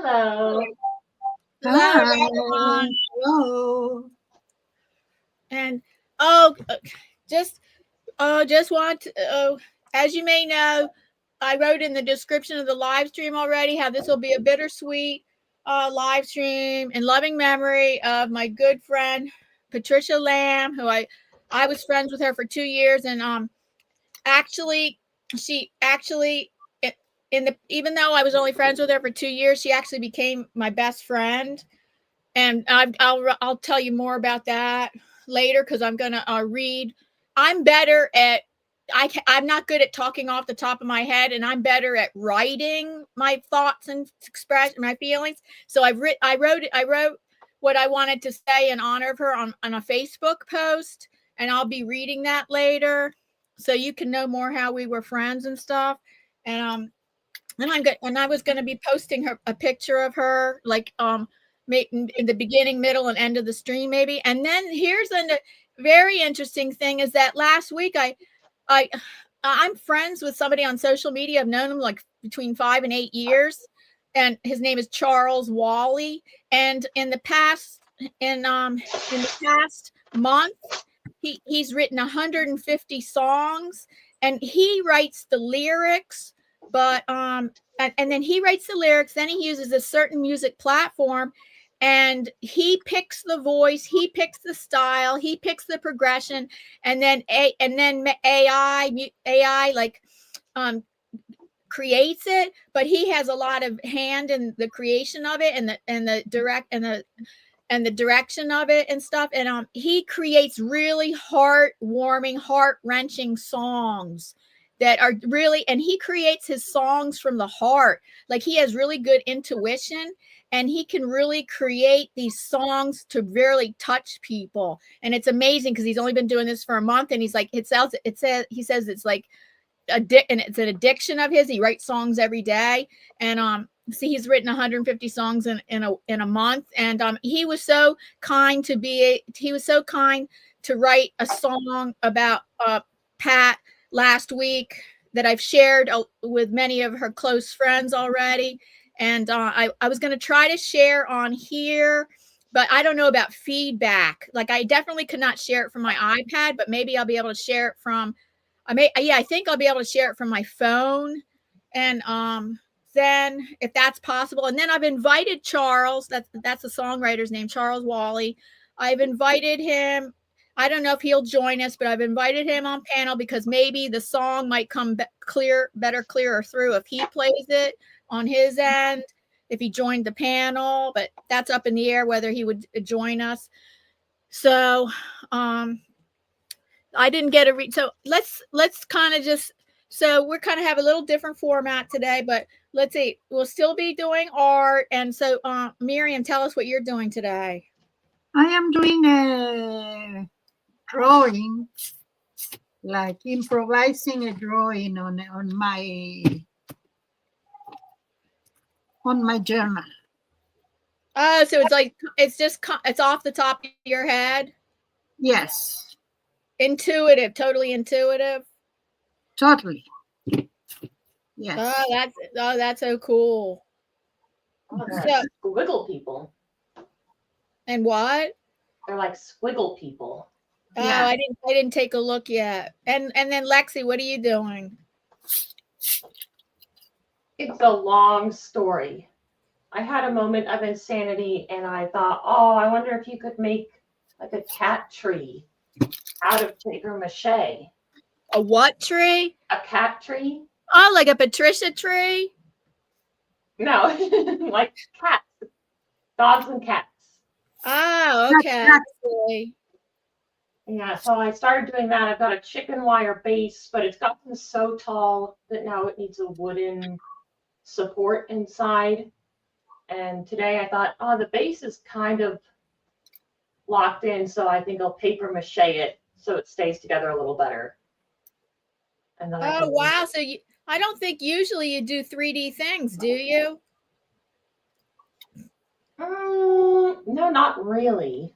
Hello. Hello, Hi. everyone. Hello. And just want to, as you may know, I wrote in the description of the live stream already how this will be a bittersweet live stream in loving memory of my good friend Patricia Lamb, who I was friends with her for 2 years, and she actually even though I was only friends with her for 2 years, she actually became my best friend. And I'll tell you more about that later, because I'm gonna read. I'm better at I'm not good at talking off the top of my head, and I'm better at writing my thoughts and express my feelings. So I wrote what I wanted to say in honor of her on a Facebook post, and I'll be reading that later, so you can know more how we were friends and stuff. And I was going to be posting a picture of her, like in the beginning, middle, and end of the stream, maybe. And then here's a very interesting thing: is that last week I'm friends with somebody on social media. I've known him like between 5 and 8 years, and his name is Charles Wally. And in the past month, he's written 150 songs, and he writes the lyrics. But and then he writes the lyrics. Then he uses a certain music platform, and he picks the voice, he picks the style, he picks the progression, and then AI like creates it. But he has a lot of hand in the creation of it, and the direction of it and stuff. And he creates really heartwarming, heart-wrenching songs that are really, and he creates his songs from the heart. Like, he has really good intuition, and he can really create these songs to really touch people. And it's amazing, because he's only been doing this for a month, and he's like, he says it's like and it's an addiction of his. He writes songs every day, and see, he's written 150 songs in a month. And he was so kind to write a song about Pat last week that I've shared with many of her close friends already. And I was going to try to share on here, but I don't know about feedback. Like, I definitely could not share it from my iPad, but maybe I'll be able to share it from, I think I'll be able to share it from my phone. And then, if that's possible. And then I've invited Charles, that's the songwriter's name, Charles Wally. I've invited him. I don't know if he'll join us, but I've invited him on panel, because maybe the song might come clearer through if he plays it on his end, if he joined the panel. But that's up in the air whether he would join us. So I didn't get a read. So let's kind of just, so we're kind of have a little different format today, but let's see, we'll still be doing art. And so Myriam, tell us what you're doing today. I am doing a drawing, like improvising a drawing on my journal. Oh, so it's like, it's off the top of your head? Yes. Intuitive, totally intuitive. Totally. Yes. Oh, that's so cool. Oh, they're like squiggle people. And what? They're like squiggle people. Oh, yeah. I didn't take a look yet. And then Lexi, what are you doing? It's a long story. I had a moment of insanity, and I thought, oh, I wonder if you could make like a cat tree out of paper mache. A what tree? A cat tree. Oh, like a Patricia tree? No, like cats, dogs and cats. Oh, okay. Yeah, so I started doing that. I've got a chicken wire base, but it's gotten so tall that now it needs a wooden support inside. And today I thought, oh, the base is kind of locked in, so I think I'll paper mache it so it stays together a little better. And then wow. So I don't think usually you do 3D things, do you? No, not really.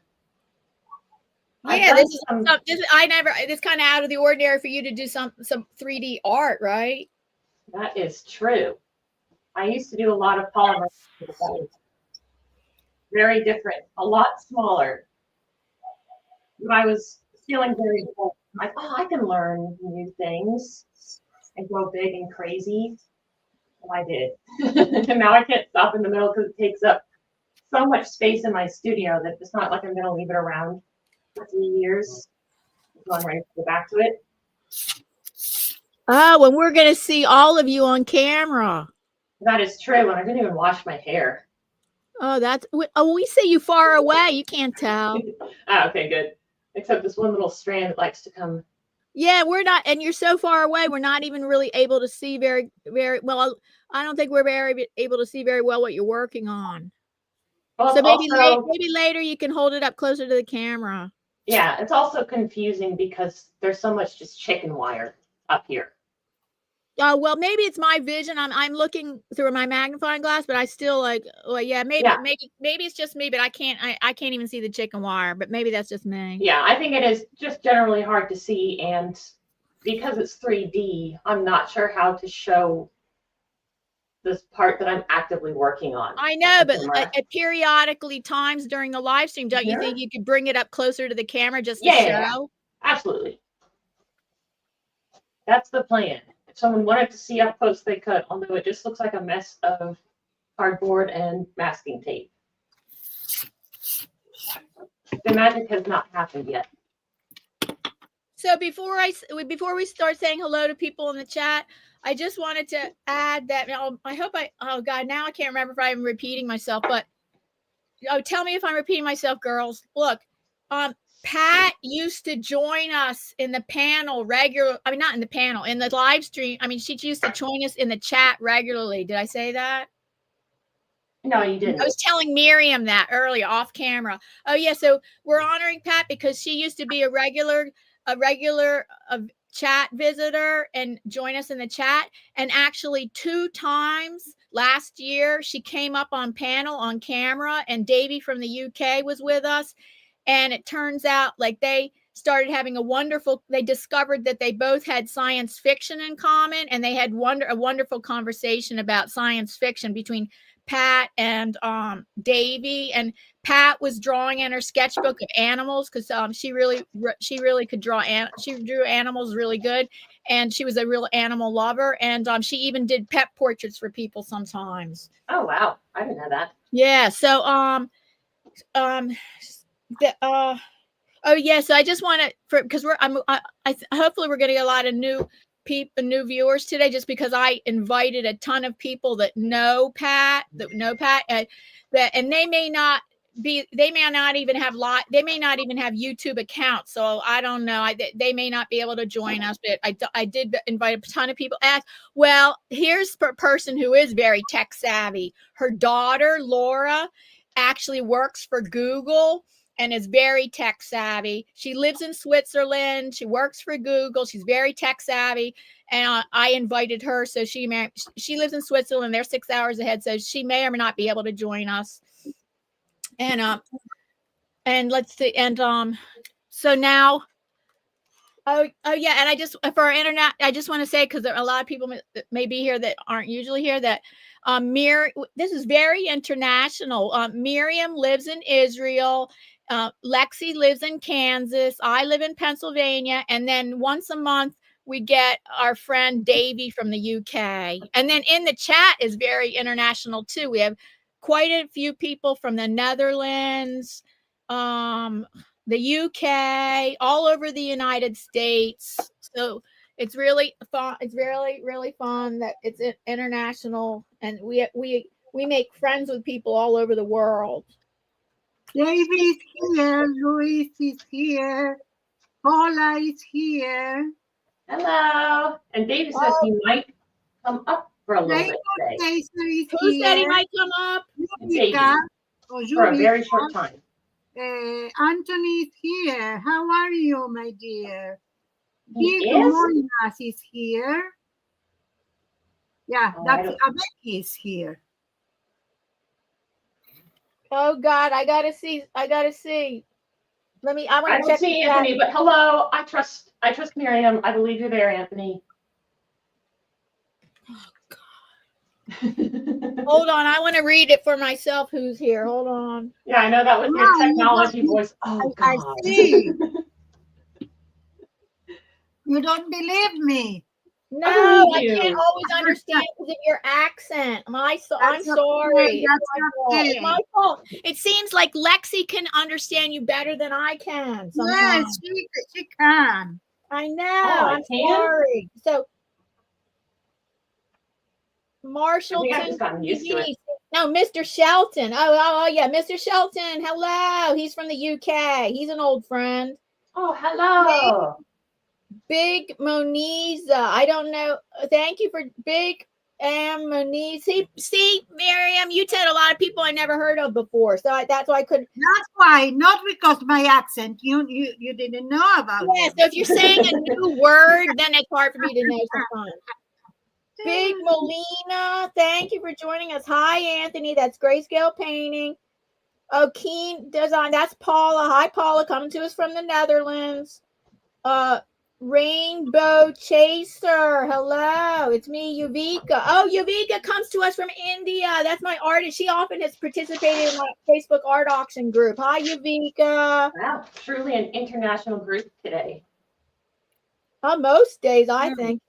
Yeah, this is kind of out of the ordinary for you to do some 3D art, right? That is true. I used to do a lot of polymer. Very different, a lot smaller. But I was feeling very cool. Like, oh, I can learn new things and go big and crazy. And I did. And now I can't stop in the middle because it takes up so much space in my studio that it's not like I'm going to leave it around for 3 years. I'm ready to go back to it. Oh, and we're going to see all of you on camera. That is true. And I didn't even wash my hair. Oh, we see you far away. You can't tell. Okay, good. Except this one little strand that likes to come. Yeah, we're not, and you're so far away. We're not even really able to see very, very well. I don't think we're very able to see very well what you're working on. Well, so maybe also, maybe later you can hold it up closer to the camera. Yeah, it's also confusing because there's so much just chicken wire up here. Well, maybe it's my vision. I'm looking through my magnifying glass, but I still yeah, maybe it's just me, but I can't even see the chicken wire, but maybe that's just me. Yeah, I think it is just generally hard to see, and because it's 3D, I'm not sure how to show this part that I'm actively working on. I know, but at periodically times during the live stream, don't you think you could bring it up closer to the camera just to show? Yeah, absolutely. That's the plan. If someone wanted to see up close, they could, although it just looks like a mess of cardboard and masking tape. The magic has not happened yet. So before we start saying hello to people in the chat, I just wanted to add that oh God, now I can't remember if I'm repeating myself, but tell me if I'm repeating myself, girls. Look, Pat used to join us in the panel not in the panel, in the live stream. I mean, she used to join us in the chat regularly. Did I say that? No, you didn't. I was telling Myriam that earlier off camera. Oh yeah, so we're honoring Pat because she used to be a regular chat visitor and join us in the chat. And actually 2 times last year, she came up on panel on camera, and Davey from the UK was with us. And it turns out like they started having they discovered that they both had science fiction in common, and they had a wonderful conversation about science fiction between Pat and Davey. And Pat was drawing in her sketchbook of animals because she really could draw. She drew animals really good, and she was a real animal lover. And she even did pet portraits for people sometimes. Oh wow, I didn't know that. Yeah. So oh yeah. So I just want to because hopefully we're going to get a lot of new viewers today, just because I invited a ton of people that know Pat, and they may not even have YouTube accounts, so I don't know. They may not be able to join us, but I did invite a ton of people. Well, here's a person who is very tech savvy. Her daughter Laura actually works for Google and is very tech savvy. She lives in Switzerland. She works for Google. She's very tech savvy. And I invited her. So she lives in Switzerland. They're 6 hours ahead. So she may or may not be able to join us. And let's see. And so now, oh yeah. And I just, for our internet, I just want to say, because there are a lot of people may be here that aren't usually here, that this is very international. Myriam lives in Israel. Lexi lives in Kansas. I live in Pennsylvania. And then once a month, we get our friend Davey from the UK. And then in the chat is very international too. We have quite a few people from the Netherlands, the UK, all over the United States. So it's really fun. It's really, really fun that it's international, and we make friends with people all over the world. David is here. Luis is here. Paula is here. Hello. And David says he might come up for a little bit today. Who said he might come up? For a very short time. Anthony is here. How are you, my dear? He is here. Yeah, that's Becky is here. Oh God, I gotta see. I want to check. See Anthony, but hello. I trust Myriam. I believe you're there, Anthony. Oh God. Hold on, I want to read it for myself. Who's here? Hold on. Yeah, I know that was your No, you technology don't- voice. Oh, I God. see. You don't believe me. No, I believe I can't you. always understand because of your accent. I'm That's sorry. okay, that's It's okay. my fault. It seems like Lexi can understand you better than I can Yes, sometimes. she can. I know. I I'm can? sorry. So I Marshall think I've just gotten used to it. No, Mr. Shelton. Oh, yeah, Mr. Shelton. Hello. He's from the UK. He's an old friend. Oh, hello. Big Moniza. I don't know. Thank you for Big Moniz. See, Myriam, you said a lot of people I never heard of before. So that's why I couldn't. That's why, not because my accent. You didn't know about Yeah, it. so if you're saying a new word, then it's hard for me to know sometimes. Big Molina, thank you for joining us. Hi, Anthony. That's Grayscale Painting. Oh, Keen Design. That's Paula. Hi, Paula, coming to us from the Netherlands. Rainbow Chaser. Hello, it's me, Yuvika. Oh, Yuvika comes to us from India. That's my artist. She often has participated in my Facebook art auction group. Hi, Yuvika. Wow, truly an international group today. Most days, I think.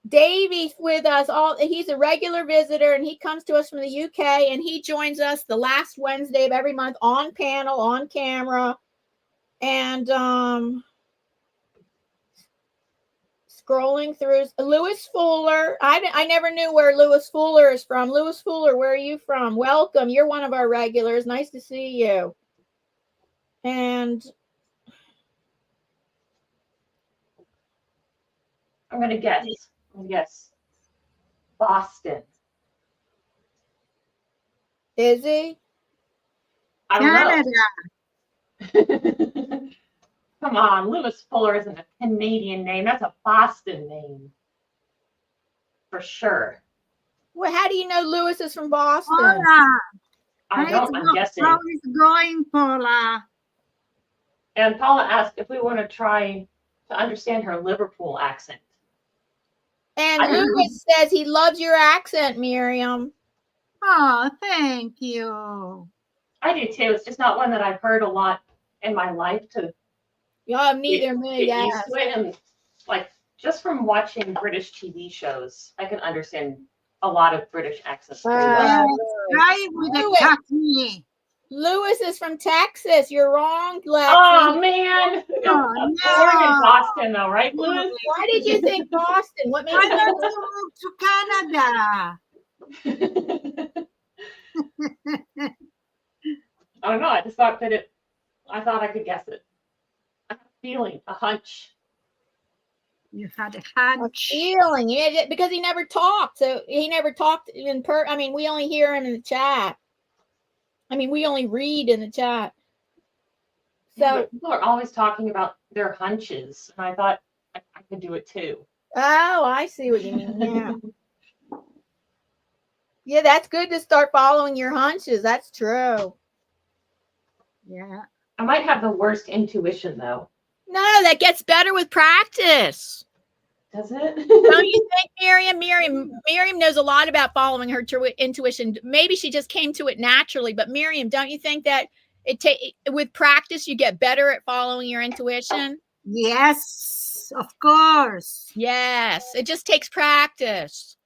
Davey's with us. He's a regular visitor, and he comes to us from the UK, and he joins us the last Wednesday of every month on panel, on camera, and scrolling through Lewis Fuller. I never knew where Lewis Fuller is from. Lewis Fuller, where are you from? Welcome. You're one of our regulars. Nice to see you. And I'm going to guess. Yes. Boston. is he? I don't Canada. know. Come on, Lewis Fuller isn't a Canadian name. That's a Boston name. For sure. Well, how do you know Lewis is from Boston? Paula. I don't, I'm guessing. How is it going, Paula? And Paula asked if we want to try to understand her Liverpool accent. And Lewis says he loves your accent, Myriam. Oh, thank you. I do too. It's just not one that I've heard a lot in my life to Neither me. get used to it. And like just from watching British TV shows, I can understand a lot of British accents. Pretty well. Try with the Cockney. Lewis is from Texas. You're wrong, Lexi. Oh man! Oh, Born in no. Boston, though, right, Lewis? Why did you think Boston? What made Why you don't think you move to Canada? I don't know. I just thought that I thought I could guess it. I have a feeling, a hunch. You had a a hunch. feeling? Yeah, because he never talked. So he never talked in I mean, we only hear him in the chat. I mean, we only read in the chat. So Yeah, people are always talking about their hunches, and I thought I could do it too. oh, I see what you mean. Yeah. Yeah, that's good to start following your hunches. That's true. Yeah. I might have the worst intuition, though. No, that gets better with practice. Does it? Don't you think, Myriam? Myriam knows a lot about following her intuition. Maybe she just came to it naturally. But Myriam, don't you think that with practice you get better at following your intuition? Yes, of course. Yes, it just takes practice.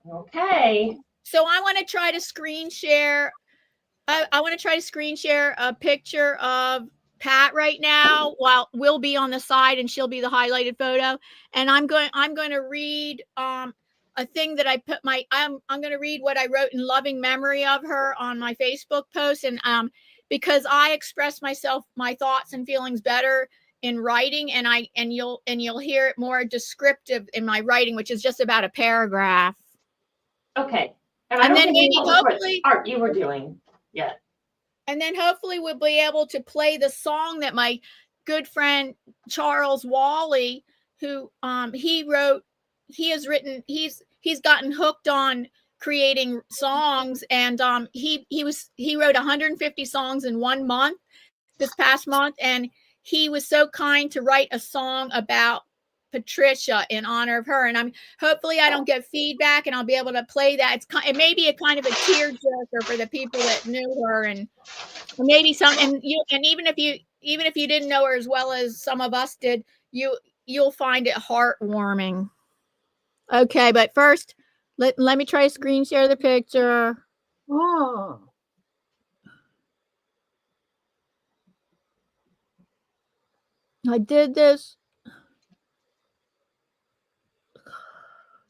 Okay. So I want to try to screen share. I want to try to screen share a picture of Pat right now, while we'll be on the side and she'll be the highlighted photo. And I'm going to read a thing that I put I'm going to read what I wrote in loving memory of her on my Facebook post. And because I express my thoughts and feelings better in writing, and you'll hear it more descriptive in my writing, which is just about a paragraph. Okay. And then maybe hopefully art you were doing yet. And then hopefully we'll be able to play the song that my good friend Charles Wally, who he's gotten hooked on creating songs, and he wrote 150 songs in 1 month this past month, and he was so kind to write a song about Patricia in honor of her. And hopefully I don't get feedback and I'll be able to play that. It may be a kind of a tearjerker for the people that knew her, and maybe and even if you didn't know her as well as some of us did, you'll find it heartwarming. Okay, but first let me try to screen share the picture. Oh. I did this.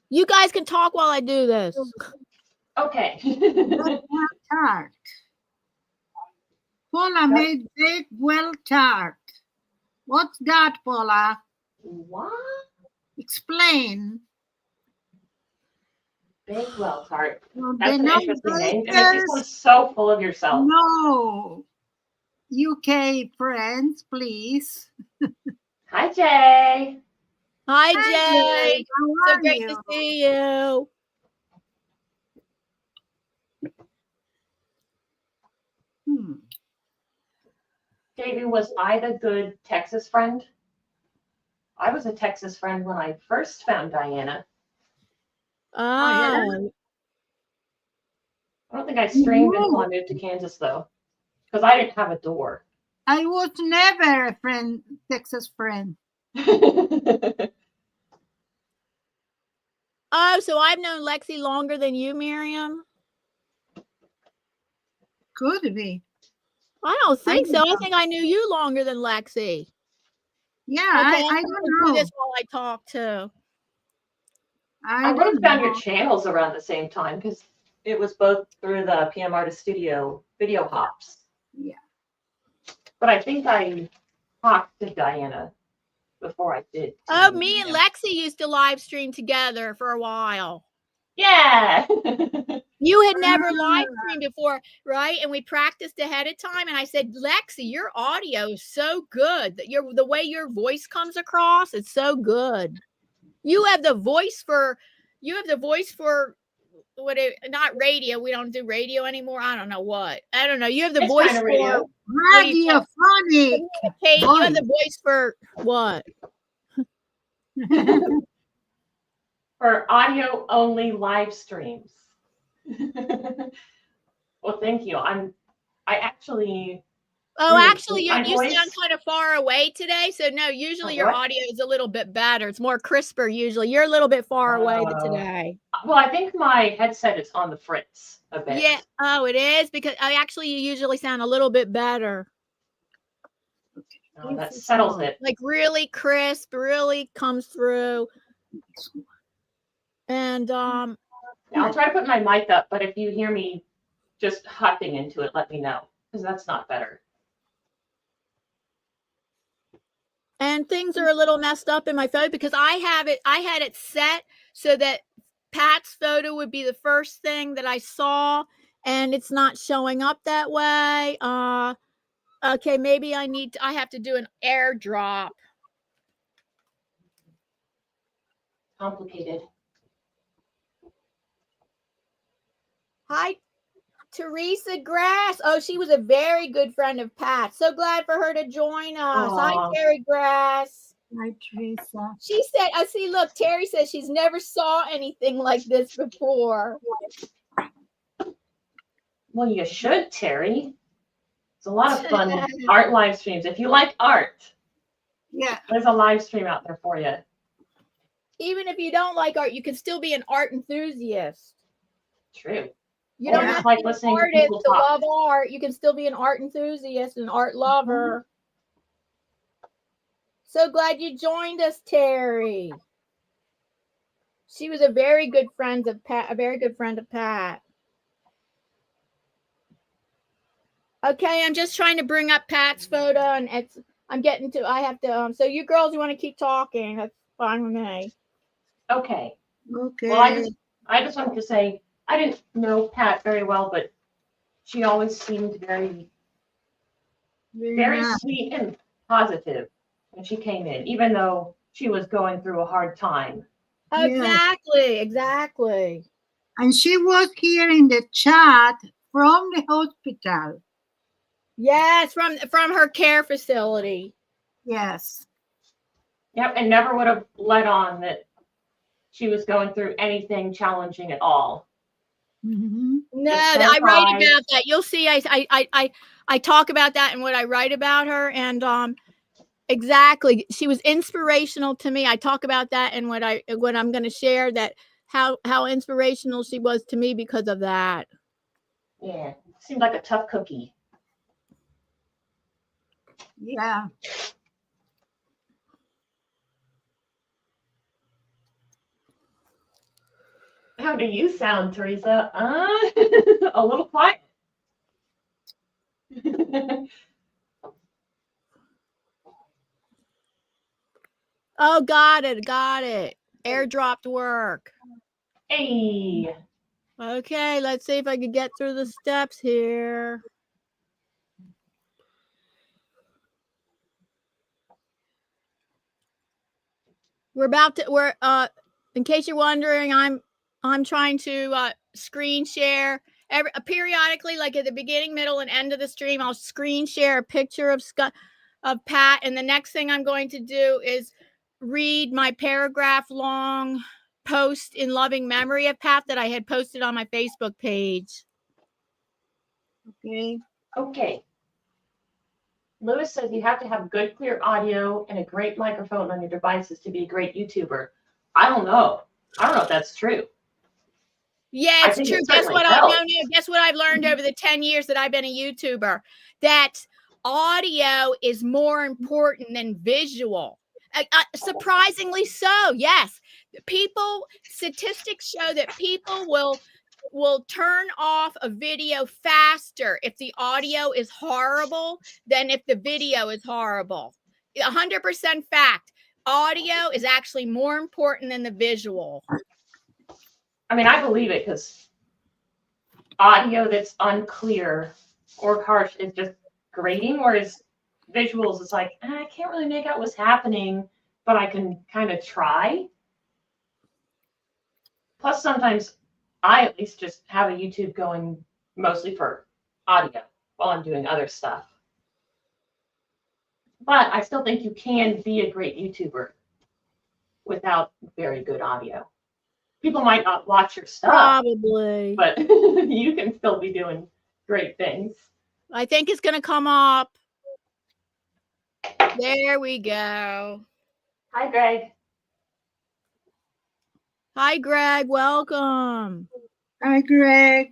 You guys can talk while I do this. Okay. Tart. Paula made big well tart. What's that, Paula? What? Explain. Bakewell tart. Well, That's an they're not interesting name. And it bakers. just was so full of yourself. No. UK friends, please. Hi, Jay. Hi, Hi, Jay. How So are great you? to see you. Davey, was I the good Texas friend? I was a Texas friend when I first found Diana. yeah. I don't think I streamed until I moved to Kansas, though, because I didn't have a door. I was never a friend, Texas friend. Oh, so I've known Lexi longer than you, Myriam? Could be. I don't think so. know. I think I knew you longer than Lexi. Yeah, Okay, I don't know. Do this while I talk too. I would have found your channels around the same time because it was both through the PM Artist Studio video hops. Yeah. But I think I talked to Diana before I did. Oh, me and Lexi used to live stream together for a while. Yeah. You had never live streamed before, right? And we practiced ahead of time. And I said, Lexi, your audio is so good. That the way your voice comes across, it's so good. You have the voice for what? Not radio. We don't do radio anymore. I don't know what. I don't know. You have the It's voice kind of for radio. Radiophonic. You have the voice for what? For audio only live streams. Well, thank you. I actually. Oh, actually, you voice? sound kind of far away today. So no, usually your audio is a little bit better. It's more crisper usually. You're a little bit far away today. Well, I think my headset is on the fritz a bit. Yeah. Oh, it is? Because you usually sound a little bit better. Oh, that settles it. Like really crisp, really comes through. And I'll try to put my mic up, but if you hear me just hopping into it, let me know, because that's not better. And things are a little messed up in my phone because I had it set so that Pat's photo would be the first thing that I saw, and it's not showing up that way. Okay, maybe I have to do an airdrop. Complicated. Hi, Teresa Grass. Oh, she was a very good friend of Pat. So glad for her to join us. Aww. Hi, Terry Grass. Hi, Teresa. She said, I see, look, Terry says she's never saw anything like this before. Well, you should, Terry. It's a lot of fun art live streams. If you like art, yeah, there's a live stream out there for you. Even if you don't like art, you can still be an art enthusiast. True. You don't have to be an artist to love art. You can still be an art enthusiast, an art lover. So glad you joined us, Terry. She was a very good friend of Pat. Okay, I'm just trying to bring up Pat's photo, and I have to. So you girls, you want to keep talking? That's fine with me. Okay. Okay. Well, I just wanted to say I didn't know Pat very well, but she always seemed very sweet and positive when she came in, even though she was going through a hard time. Exactly. And she was here in the chat from the hospital. Yes, from her care facility. Yes. Yep, and never would have let on that she was going through anything challenging at all. Mhm. No, Just so I write pride. about that. You'll see. I talk about that in what I write about her, and exactly, she was inspirational to me. I talk about that in what I'm going to share, that how inspirational she was to me because of that. Yeah, seemed like a tough cookie. Yeah. How do you sound, Teresa? A little quiet. Oh, got it. Airdropped work. Hey. Okay, let's see if I can get through the steps here. We're in case you're wondering, I'm trying to screen share periodically, like at the beginning, middle, and end of the stream. I'll screen share a picture of Pat, and the next thing I'm going to do is read my paragraph long post in loving memory of Pat that I had posted on my Facebook page. Okay. Okay. Lewis says you have to have good, clear audio and a great microphone on your devices to be a great YouTuber. I don't know. I don't know if that's true. Yeah, I it's think true. it Guess certainly what? helps. Guess what I've learned over the 10 years that I've been a YouTuber? That audio is more important than visual. Surprisingly so. Yes, statistics show that people will turn off a video faster if the audio is horrible than if the video is horrible. 100% fact. Audio is actually more important than the visual. I mean, I believe it because audio that's unclear or harsh is just grating, whereas visuals is like, I can't really make out what's happening, but I can kind of try. Plus, sometimes I at least just have a YouTube going mostly for audio while I'm doing other stuff. But I still think you can be a great YouTuber without very good audio. People might not watch your stuff, Probably, but you can still be doing great things. I think it's going to come up. There we go. Hi, Greg. Hi, Greg. Welcome. Hi, Greg.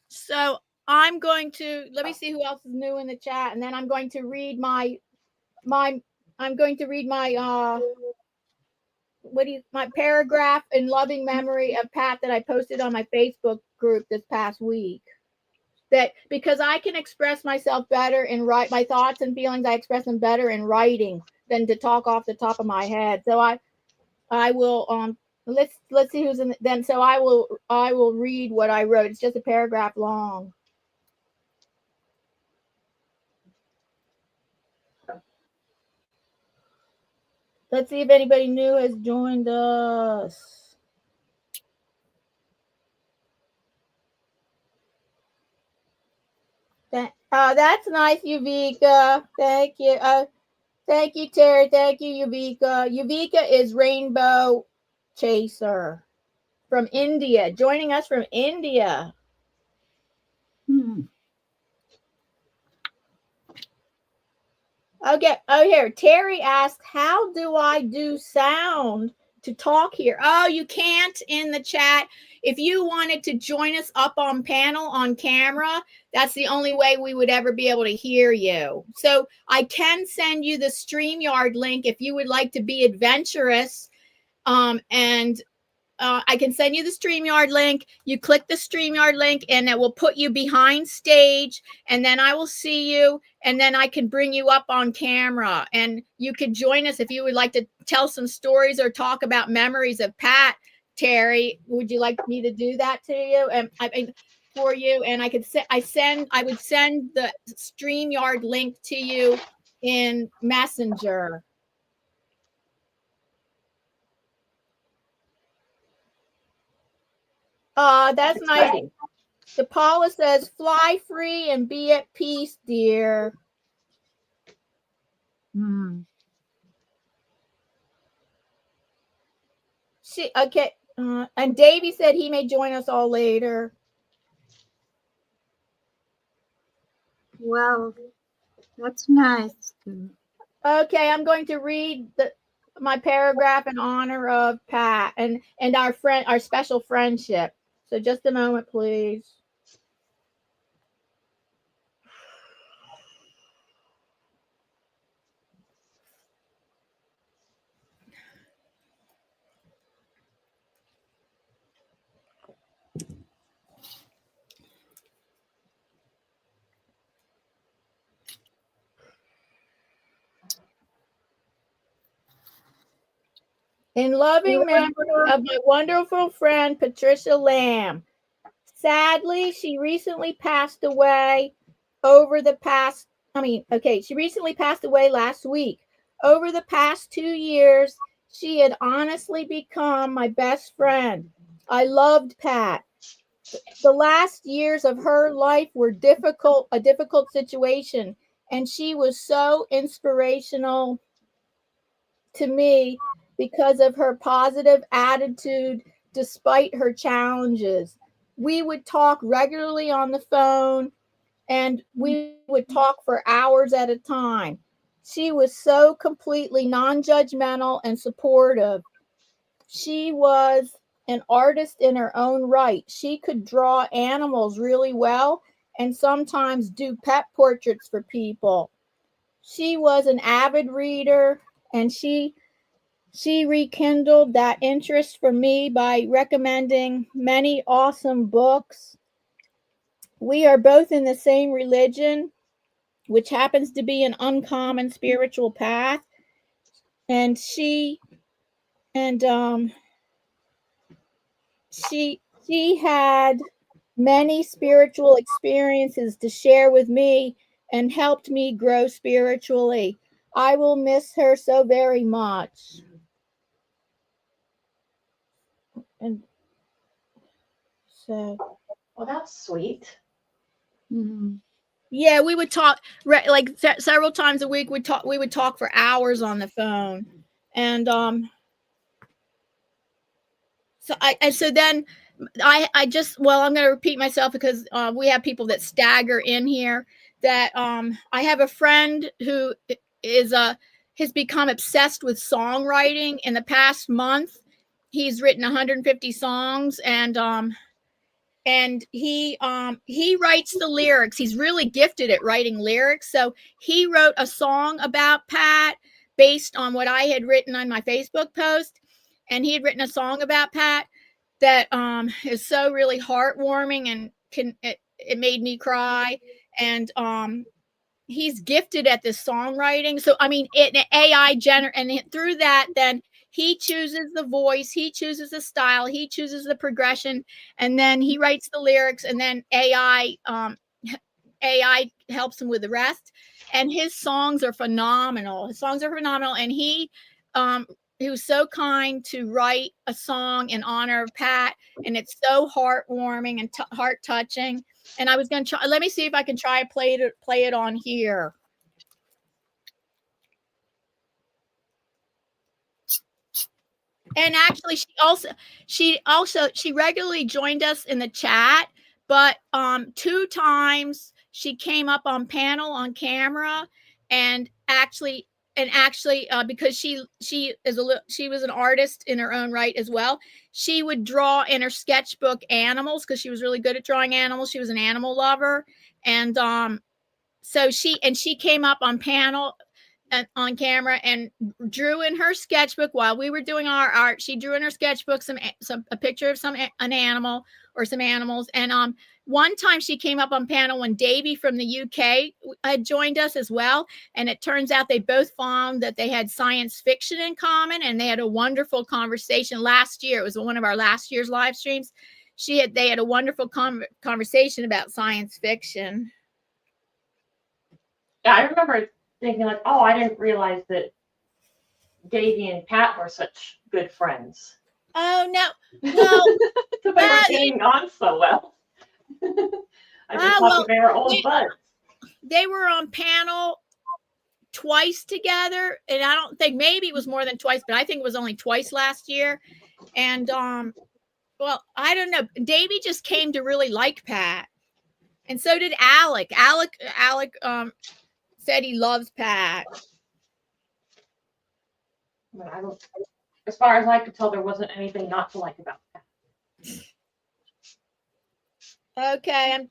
So I'm going to, let me see who else is new in the chat. And then I'm going to read my my paragraph in loving memory of Pat that I posted on my Facebook group this past week. That because I can express myself better and write my thoughts and feelings, I express them better in writing than to talk off the top of my head. So I will let's see who's in then. So I will read what I wrote. It's just a paragraph long. Let's see if anybody new has joined us. That's nice, Yuvika. Thank you. Thank you, Terry. Thank you, Yuvika. Yuvika is Rainbow Chaser from India, joining us from India. Okay. Oh, here. Terry asked, how do I do sound to talk here? Oh, you can't in the chat. If you wanted to join us up on panel on camera, that's the only way we would ever be able to hear you. So I can send you the StreamYard link if you would like to be adventurous. I can send you the StreamYard link. You click the StreamYard link and it will put you behind stage, and then I will see you, and then I can bring you up on camera, and you could join us if you would like to tell some stories or talk about memories of Pat. Terry, would you like me to do that to you and for you? And I would send the StreamYard link to you in Messenger. That's nice. The Paula says, fly free and be at peace, dear. Okay. And Davey said he may join us all later. Well, that's nice. Okay, I'm going to read my paragraph in honor of Pat and our special friendship. So just a moment, please. In loving memory of my wonderful friend, Patricia Lamb. Sadly, she recently passed away she recently passed away last week. Over the past 2 years, she had honestly become my best friend. I loved Pat. The last years of her life were a difficult situation, and she was so inspirational to me because of her positive attitude despite her challenges. We would talk regularly on the phone and we would talk for hours at a time. She was so completely non-judgmental and supportive. She was an artist in her own right. She could draw animals really well and sometimes do pet portraits for people. She was an avid reader, and she rekindled that interest for me by recommending many awesome books. We are both in the same religion, which happens to be an uncommon spiritual path. And she had many spiritual experiences to share with me and helped me grow spiritually. I will miss her so very much. And so, Well, that's sweet. Mm-hmm. Yeah, we would talk like several times a week. We would talk for hours on the phone, and so then I'm going to repeat myself because we have people that stagger in here. That I have a friend who has become obsessed with songwriting. In the past month, he's written 150 songs, and he writes the lyrics. He's really gifted at writing lyrics. So he wrote a song about Pat based on what I had written on my Facebook post, and he had written a song about Pat that is so really heartwarming, and it made me cry. And he's gifted at this songwriting. So I mean, AI and through that, then he chooses the voice, he chooses the style, he chooses the progression, and then he writes the lyrics, and then AI helps him with the rest. And his songs are phenomenal. And he was so kind to write a song in honor of Pat, and it's so heartwarming and heart touching. And I was going to try. Let me see if I can try play it on here. And actually, she regularly joined us in the chat, but 2 times she came up on panel on camera, and actually because she was an artist in her own right as well. She would draw in her sketchbook animals because she was really good at drawing animals. She was an animal lover, and so she came up on panel on camera and drew in her sketchbook while we were doing our art. She drew in her sketchbook a picture of an animal or some animals. And one time she came up on panel when Davey from the UK had joined us as well. And it turns out they both found that they had science fiction in common, and they had a wonderful conversation last year. It was one of our last year's live streams. They had a wonderful conversation about science fiction. Yeah, I remember thinking like, oh, I didn't realize that Davey and Pat were such good friends. Oh, no. They were getting on so well. I just thought they were old buds. They were on panel twice together, and I don't think, maybe it was more than twice, but I think it was only twice last year. And well, I don't know. Davey just came to really like Pat, and so did Alec. Alec said he loves Pat. But I don't, as far as I could tell, there wasn't anything not to like about that. Okay, I'm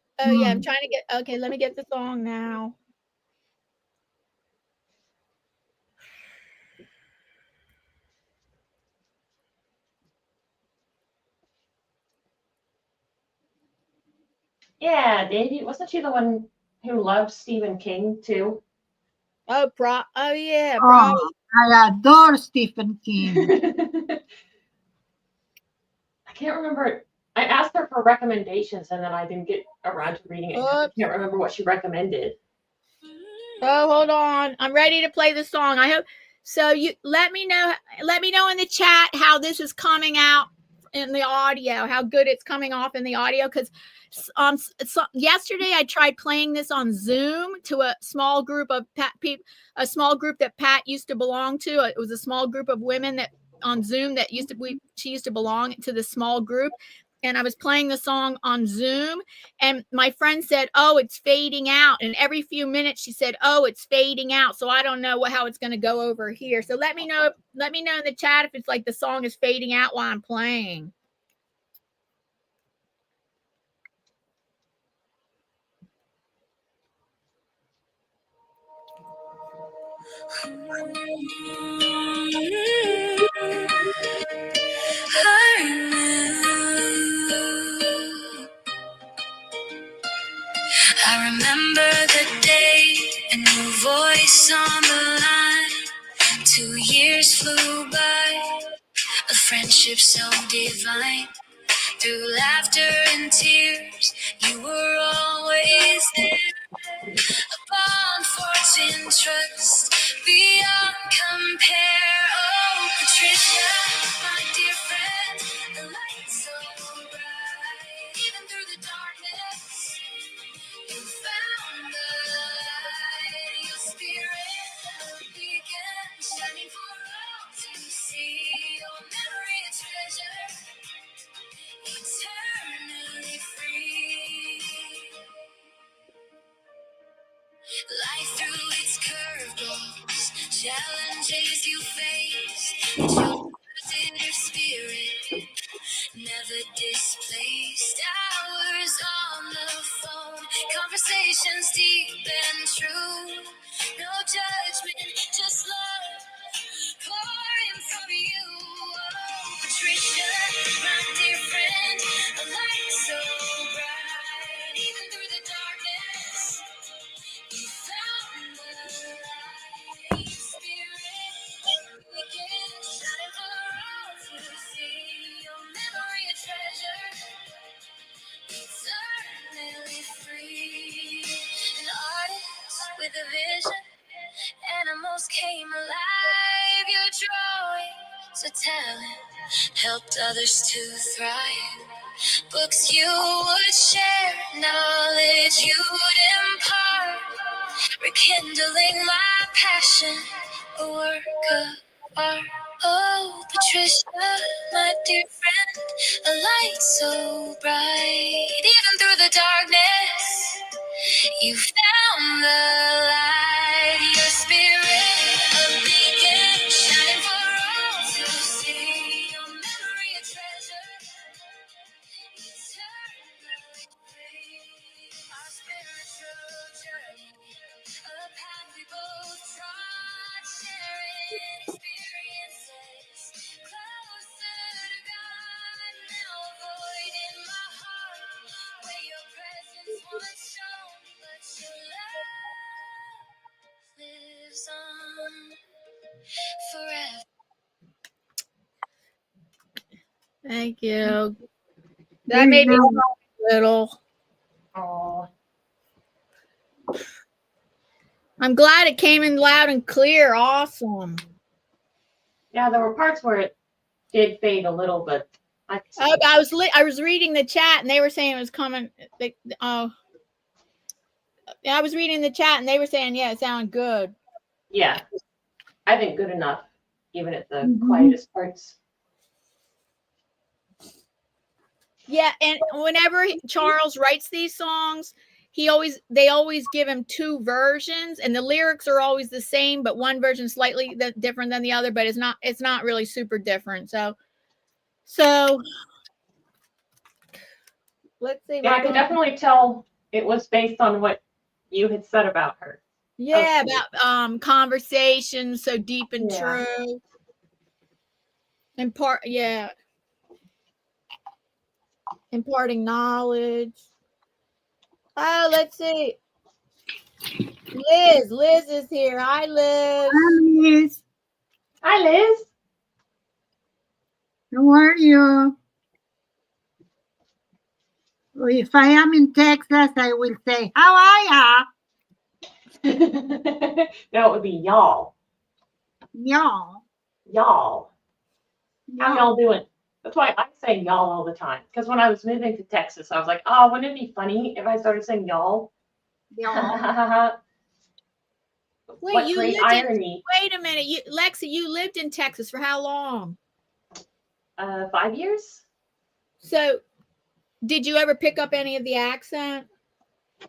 trying to get, okay, let me get the song now. Yeah, Davey, wasn't she the one who loved Stephen King too? Oh, yeah, Oh, I adore Stephen King. I can't remember. I asked her for recommendations and then I didn't get around to reading it. I can't remember what she recommended. Oh, hold on. I'm ready to play the song. I hope so. You let me know in the chat how this is coming out in the audio, how good it's coming off in the audio. Because yesterday I tried playing this on Zoom to a small group of people, a small group that Pat used to belong to. It was a small group of women that on Zoom that she used to belong to this small group. And I was playing the song on Zoom, and my friend said, "Oh, it's fading out." And every few minutes she said, "Oh, it's fading out." So I don't know how it's going to go over here. So let me know in the chat if it's like the song is fading out while I'm playing. I remember the day, a new voice on the line. 2 years flew by, a friendship so divine. Through laughter and tears, you were always there. A bond forged in trust, beyond compare. Oh, Patricia, my dear friend, the light so bright. Even through the darkness, you found the light. Your spirit, a beacon, shining for all to see. Your memory, a treasure, eternally free. Life through its curveballs, challenges you face, but your positive spirit never displaced. Hours on the phone, conversations deep and true. No judgment, just love pouring from you. Oh, Patricia, my dear friend, a light so bright, even through the darkness. You found the light, spirit, weekend, shining for all to see. Your memory a treasure, eternally free. An artist with a vision, animals came alive. Your drawings, a talent, helped others to thrive. Books you would share, knowledge you'd impart, rekindling my passion, a work of art. Oh, Patricia, my dear friend, a light so bright. Even through the darkness, you found the light. Your spirit, a beacon, shining for all to see. Your memory, a treasure, eternally free. Our spiritual journey, a path we both trod, sharing experiences, closer to God. Now a void in my heart, where your presence once shone, but your love lives on forever. Thank you. That made me cry a little. Oh, I'm glad it came in loud and clear. Awesome. yeah, there were parts where it did fade a little, but I was reading the chat and they were saying it was coming. I was reading the chat and they were saying, yeah, it sounded good. yeah, I think good enough, even at the quietest parts. Yeah, and whenever Charles writes these songs, they always give him two versions, and the lyrics are always the same, but one version slightly different than the other, but it's not really super different. So let's see. Yeah, I could definitely tell it was based on what you had said about her. Yeah, about conversations so deep and Yeah. true. Imparting knowledge. Oh, let's see. Liz is here. Hi, Liz. Hi, Liz. Hi, Liz. How are you? If I am in Texas, I will say, how are No, it would be y'all. y'all? Y'all. How Y'all. y'all doing? That's why I say y'all all the time. Because when I was moving to Texas, I was like, oh, wouldn't it be funny if I started saying y'all? Y'all. Wait, What great irony. Wait a minute. Lexi, you lived in Texas for how long? 5 years? So, did you ever pick up any of the accent?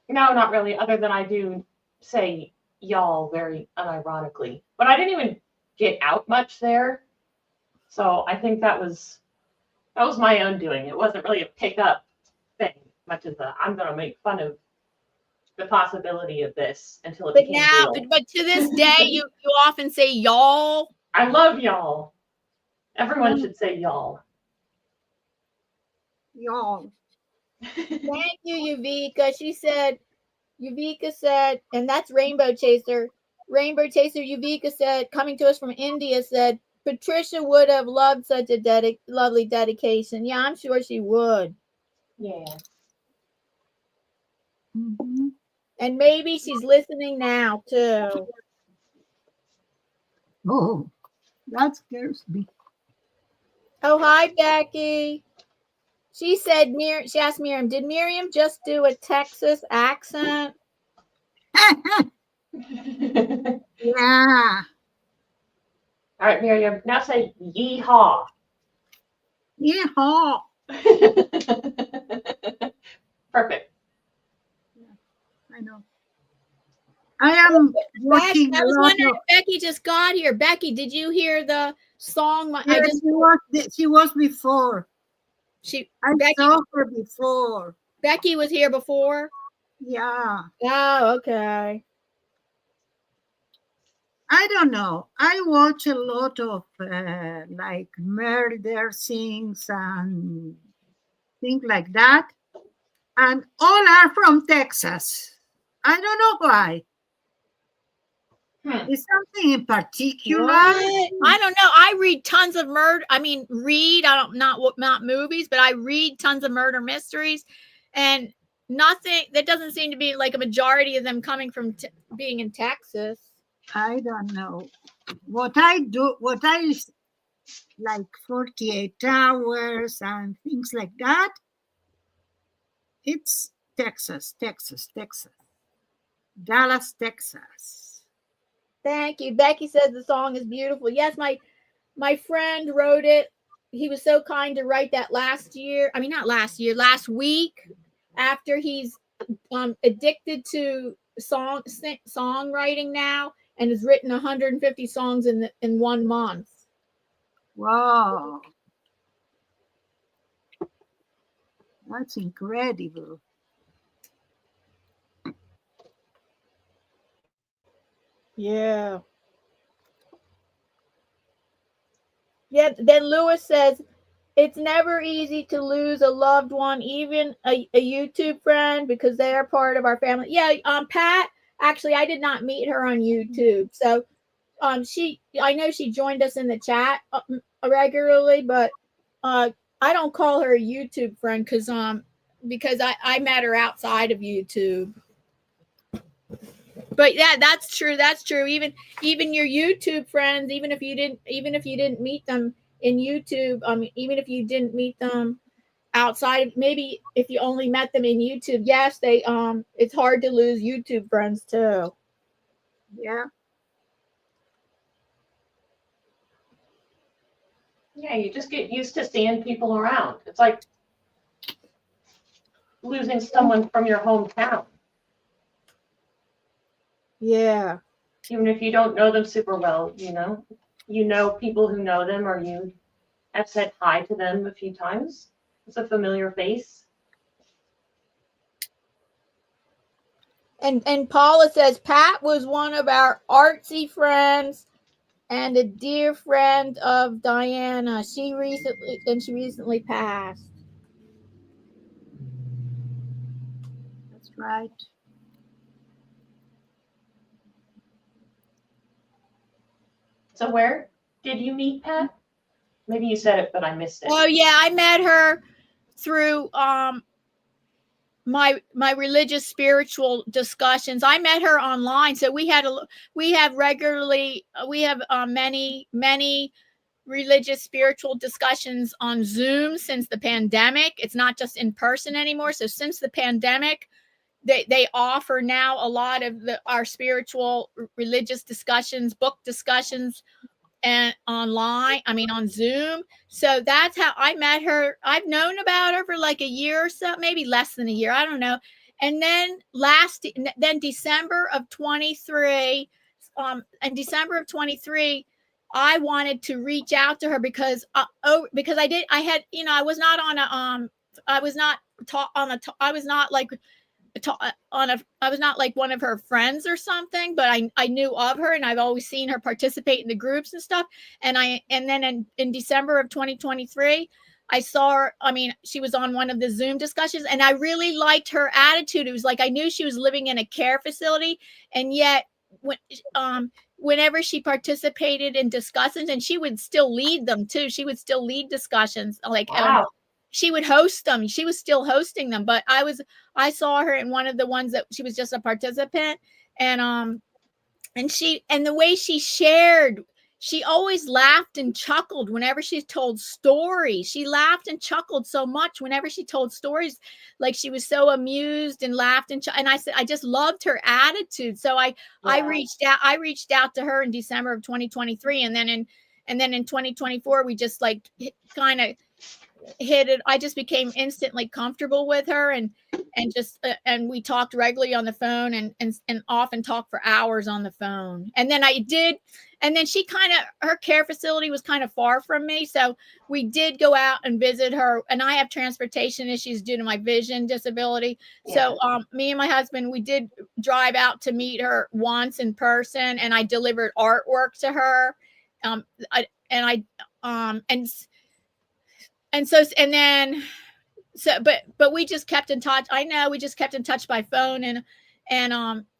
No, not really, other than I do say y'all very unironically. But I didn't even get out much there. So I think that was my own doing. It wasn't really a pickup thing, much as I'm going to make fun of the possibility of this until it became real. But to this day, you often say y'all. I love y'all. Everyone should say y'all. Y'all. Thank you, Yuvika said, and that's Rainbow Chaser. Rainbow Chaser Yuvika said, coming to us from India, said, Patricia would have loved such a lovely dedication. Yeah, I'm sure she would. Yeah. Mm-hmm. And maybe she's listening now, too. Oh, that scares me. Oh, hi, Becky. She said, she asked Myriam, did Myriam just do a Texas accent? Yeah. All right, Myriam, now say yeehaw. Yeehaw. Perfect. I know. I am watching Becky, I was wondering if Becky just got here. Becky, did you hear the song? She was before. I saw her before. Becky was here before? Yeah. Oh, okay. I don't know. I watch a lot of like murder scenes and things like that. And all are from Texas. I don't know why. Is something in particular? I don't know. I read tons of murder. I mean, not movies, but I read tons of murder mysteries, and nothing. That doesn't seem to be like a majority of them coming from being in Texas. I don't know. What I like 48 Hours and things like that. It's Texas. Dallas, Texas. Thank you. Becky says the song is beautiful. Yes, my friend wrote it. He was so kind to write that last week, after he's addicted to songwriting now and has written 150 songs in 1 month. Wow. That's incredible. Yeah. Yeah, then Lewis says, it's never easy to lose a loved one, even a YouTube friend, because they are part of our family. Yeah, Pat, actually, I did not meet her on YouTube. So I know she joined us in the chat regularly, but I don't call her a YouTube friend because I met her outside of YouTube. But yeah, that's true. Even your YouTube friends, even if you didn't meet them in YouTube, even if you didn't meet them outside of, maybe if you only met them in YouTube, yes, it's hard to lose YouTube friends too. Yeah. Yeah, you just get used to seeing people around. It's like losing someone from your hometown. Yeah. Even if you don't know them super well, you know people who know them, or you have said hi to them a few times. It's a familiar face. And Paula says Pat was one of our artsy friends and a dear friend of Diana. She recently passed. That's right. So where did you meet Pat? Maybe you said it, but I missed it. Oh yeah, I met her through my religious spiritual discussions. I met her online, so we have many religious spiritual discussions on Zoom since the pandemic. It's not just in person anymore. So since the pandemic, they offer now a lot of our spiritual religious discussions, book discussions, and online, on Zoom. So that's how I met her. I've known about her for like a year or so, maybe less than a year, I don't know. And then December of 23, I wanted to reach out to her because I was not on a I was not like one of her friends or something, but I knew of her, and I've always seen her participate in the groups and stuff. And then in December of 2023, I saw her. She was on one of the Zoom discussions, and I really liked her attitude. It was like I knew she was living in a care facility, and yet whenever she participated in discussions, and she would still lead them too. She would still lead discussions, like wow. she would host them. She was still hosting them, but I saw her in one of the ones that she was just a participant, and the way she shared, she always laughed and chuckled whenever she told stories. She laughed and chuckled so much whenever she told stories, like she was so amused and laughed and I said I just loved her attitude. So I reached out to her in December of 2023, and then in 2024 we just like kind of hit it. I just became instantly comfortable with her, and we talked regularly on the phone, and often talked for hours on the phone. And then she her care facility was kind of far from me, so we did go out and visit her. And I have transportation issues due to my vision disability. Yeah. So me and my husband, we did drive out to meet her once in person, and I delivered artwork to her. But we just kept in touch. I know we just kept in touch by phone, and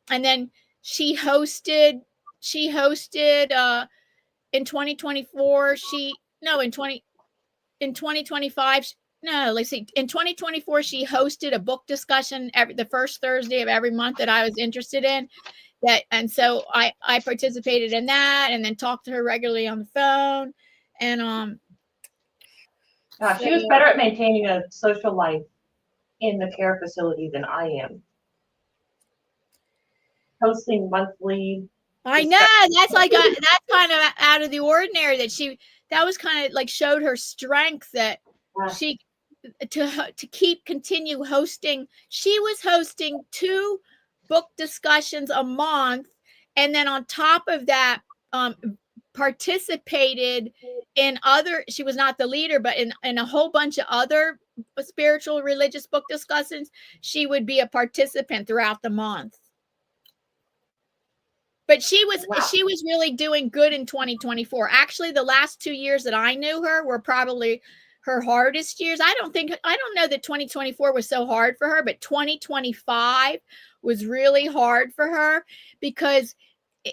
then she hosted in 2024. In 2025. No, let's see. In 2024, she hosted a book discussion the first Thursday of every month that I was interested in. And so I participated in that, and then talked to her regularly on the phone, and she was better at maintaining a social life in the care facility than I am. Hosting monthly. I know that's kind of out of the ordinary. That was kind of like showed her strength, that she to continue hosting. She was hosting 2 book discussions a month, and then on top of that, participated in she was not the leader, but in a whole bunch of other spiritual religious book discussions. She would be a participant throughout the month. But she was really doing good in 2024. Actually, the last 2 years that I knew her were probably her hardest years. I don't know that 2024 was so hard for her, but 2025 was really hard for her, because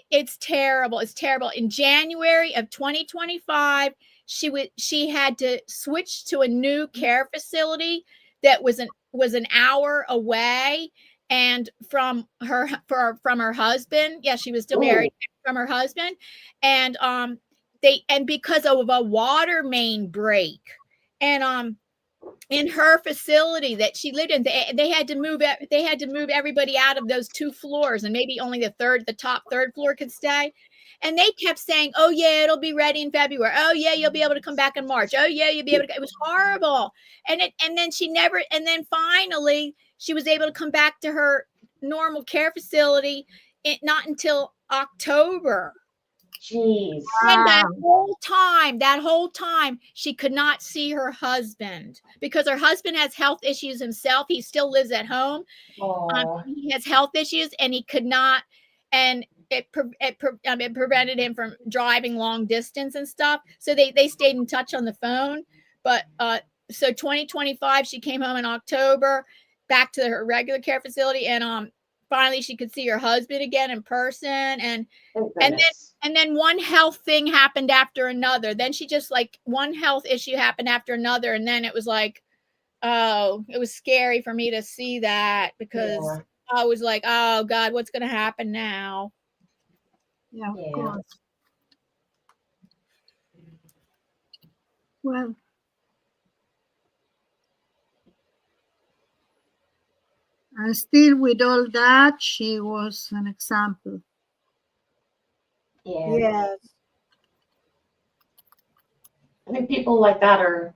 it's terrible. It's terrible. In January of 2025, she had to switch to a new care facility that was an hour away, and from her husband. Yeah, she was still married. From her husband, and because of a water main break, and in her facility that she lived in. They had to move everybody out of those 2 floors, and maybe only the top third floor could stay. And they kept saying, oh yeah, it'll be ready in February. Oh yeah, you'll be able to come back in March. Oh yeah, you'll be able to. It was horrible. And then finally she was able to come back to her normal care facility, not until October. Jeez. And that whole time, she could not see her husband because her husband has health issues himself. He still lives at home. He has health issues, and he could not, and it prevented him from driving long distance and stuff. So they stayed in touch on the phone. But so 2025, she came home in October, back to her regular care facility, and finally she could see her husband again in person. And then one health thing happened after another. Then she just like one health issue happened after another, and then it was like, oh, it was scary for me to see that because I was like, oh God, what's going to happen now? Yeah, of course. Well, and still with all that, she was an example. Yeah. Yes. I think people like that are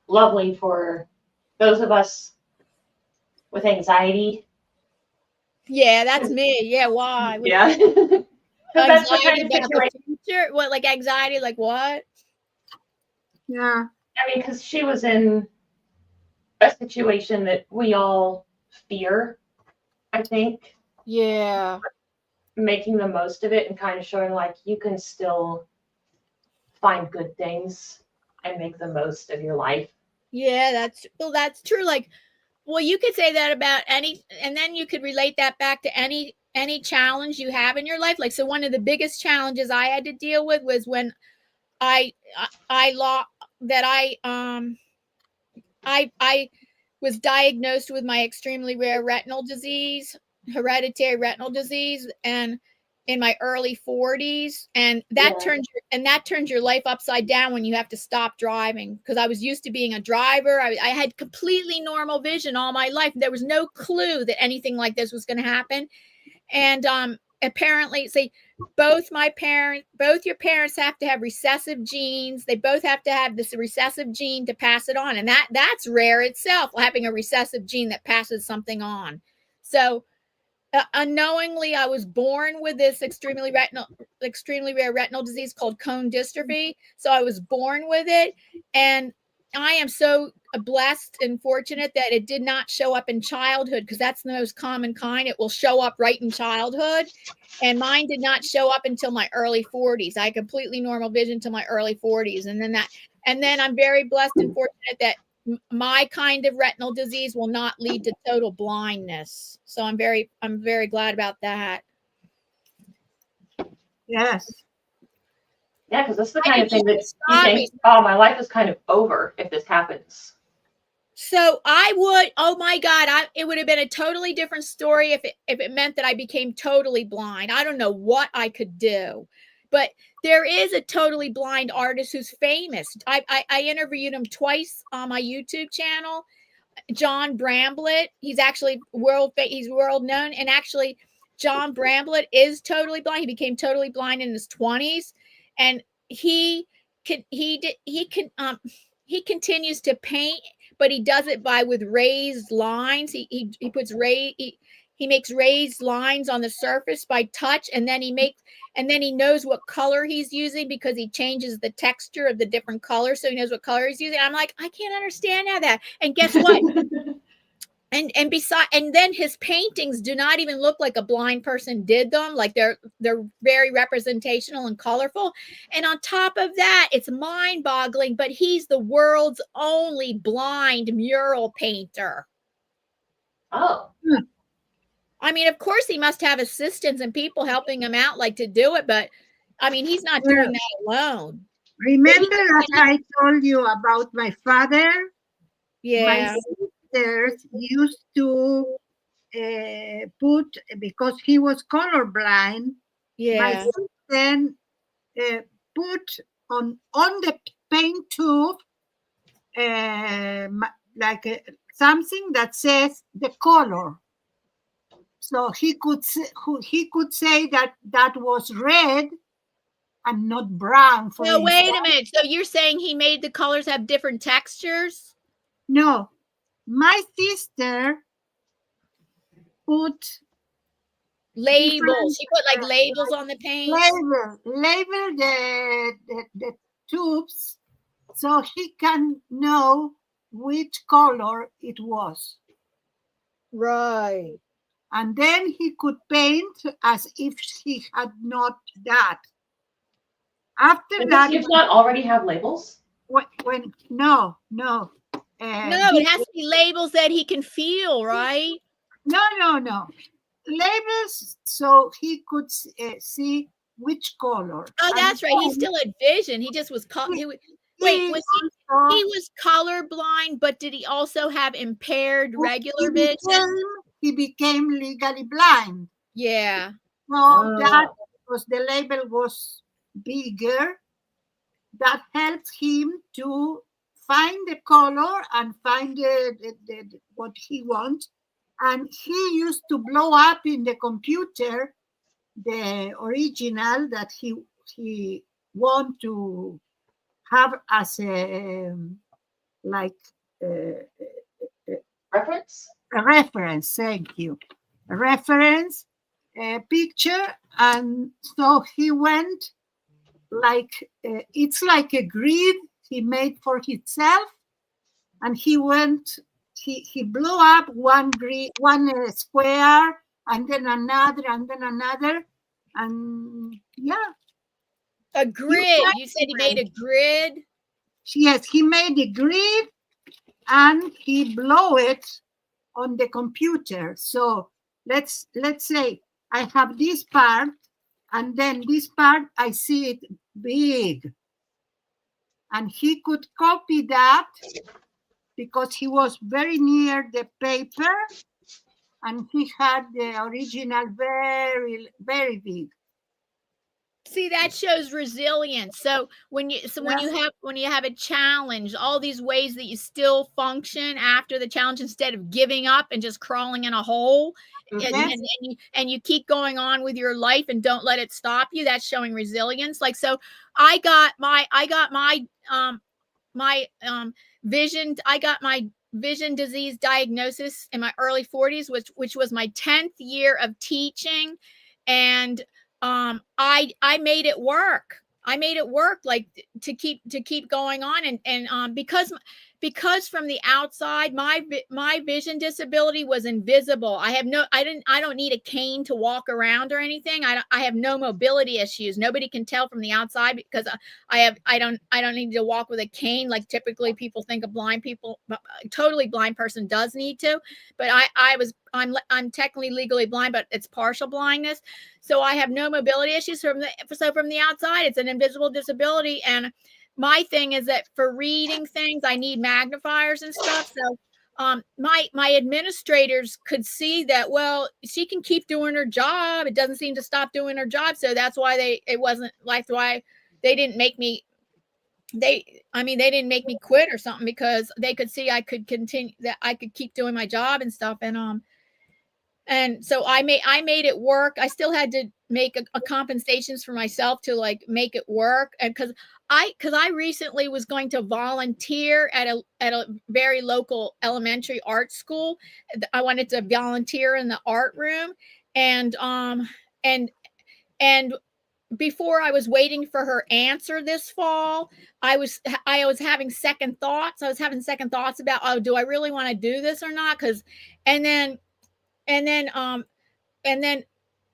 lovely for those of us with anxiety. Yeah, that's me. Yeah, why? Yeah. That's the kind of situation. Future? What, like anxiety? Like what? Yeah. I mean, because she was in a situation that we all fear, I think. Yeah. Making the most of it and kind of showing like you can still find good things and make the most of your life. Yeah, that's true. Like, well, you could say that about any, and then you could relate that back to any challenge you have in your life. Like, so one of the biggest challenges I had to deal with was when I was diagnosed with my extremely rare retinal disease, hereditary retinal disease, and in my early 40s, and that turns your life upside down when you have to stop driving. Because I was used to being a driver. I had completely normal vision all my life. There was no clue that anything like this was going to happen. And apparently, say both your parents have to have recessive genes. They both have to have this recessive gene to pass it on, and that's rare itself, having a recessive gene that passes something on. So unknowingly, I was born with this extremely rare retinal disease called cone dystrophy. So I was born with it, and I am so blessed and fortunate that it did not show up in childhood, because that's the most common kind. It will show up right in childhood, and mine did not show up until my early 40s. I had completely normal vision until my early 40s, and then I'm very blessed and fortunate that my kind of retinal disease will not lead to total blindness. So I'm very glad about that. Yes. Yeah, because that's the kind of thing that you think, oh, my life is kind of over if this happens. So I would, oh my God, it would have been a totally different story if it meant that I became totally blind. I don't know what I could do. But there is a totally blind artist who's famous. I interviewed him twice on my YouTube channel, John Bramblett. He's actually world known. And actually, John Bramblett is totally blind. He became totally blind in his 20s, and he continues to paint, but he does it with raised lines. He makes raised lines on the surface by touch, and then he knows what color he's using because he changes the texture of the different colors, so he knows what color he's using. I'm like, I can't understand how that. And guess what? and then his paintings do not even look like a blind person did them. Like they're very representational and colorful. And on top of that, it's mind-boggling, but he's the world's only blind mural painter. Oh. I mean, of course, he must have assistants and people helping him out, like, to do it. But, I mean, he's not doing that alone. Remember that I told you about my father? Yeah. My sisters used to put, because he was colorblind, my sister then put on the paint tube something that says the color. So he could say that was red and not brown. No, wait a minute. So you're saying he made the colors have different textures? No, my sister put labels. She put like labels on the paint. Label the tubes so he can know which color it was. Right. And then he could paint as if he had not that. After Does that, the tubes not already have labels? No. No, it has to be labels that he can feel, right? No. Labels so he could see which color. Oh, that's right. He still had vision. He just was he was colorblind, but did he also have impaired regular vision? He became legally blind. Yeah. So that was the label was bigger. That helped him to find the color and find what he wants. And he used to blow up in the computer the original that he want to have as a reference. A reference. Thank you. A reference, a picture, and so he went it's like a grid he made for himself, and he went. He blew up one square, and then another, and yeah. A grid. You said he made a grid? Yes, he made a grid, and he blew it on the computer. So let's say I have this part, and then this part I see it big, and he could copy that because he was very near the paper, and he had the original very, very big. See, that shows resilience. So when you have a challenge, all these ways that you still function after the challenge instead of giving up and just crawling in a hole, and you keep going on with your life and don't let it stop you. That's showing resilience. Like, so I got my vision disease diagnosis in my early 40s, which was my 10th year of teaching, and I made it work. I made it work, like to keep going on, and because from the outside my vision disability was invisible. I don't need a cane to walk around or anything. I have no mobility issues. Nobody can tell from the outside because I don't need to walk with a cane like typically people think of blind people. A totally blind person does need to, but I'm technically legally blind, but it's partial blindness. So I have no mobility issues from the outside. It's an invisible disability. And my thing is that for reading things, I need magnifiers and stuff. So my administrators could see that, well, she can keep doing her job. It doesn't seem to stop doing her job. So that's why they didn't make me quit or something, because they could see I could continue, that I could keep doing my job and stuff. And so I made it work. I still had to make a compensations for myself to like make it work. And because I recently was going to volunteer at a very local elementary art school. I wanted to volunteer in the art room, and before I was waiting for her answer this fall, I was having second thoughts. I was having second thoughts about, oh, do I really want to do this or not? And then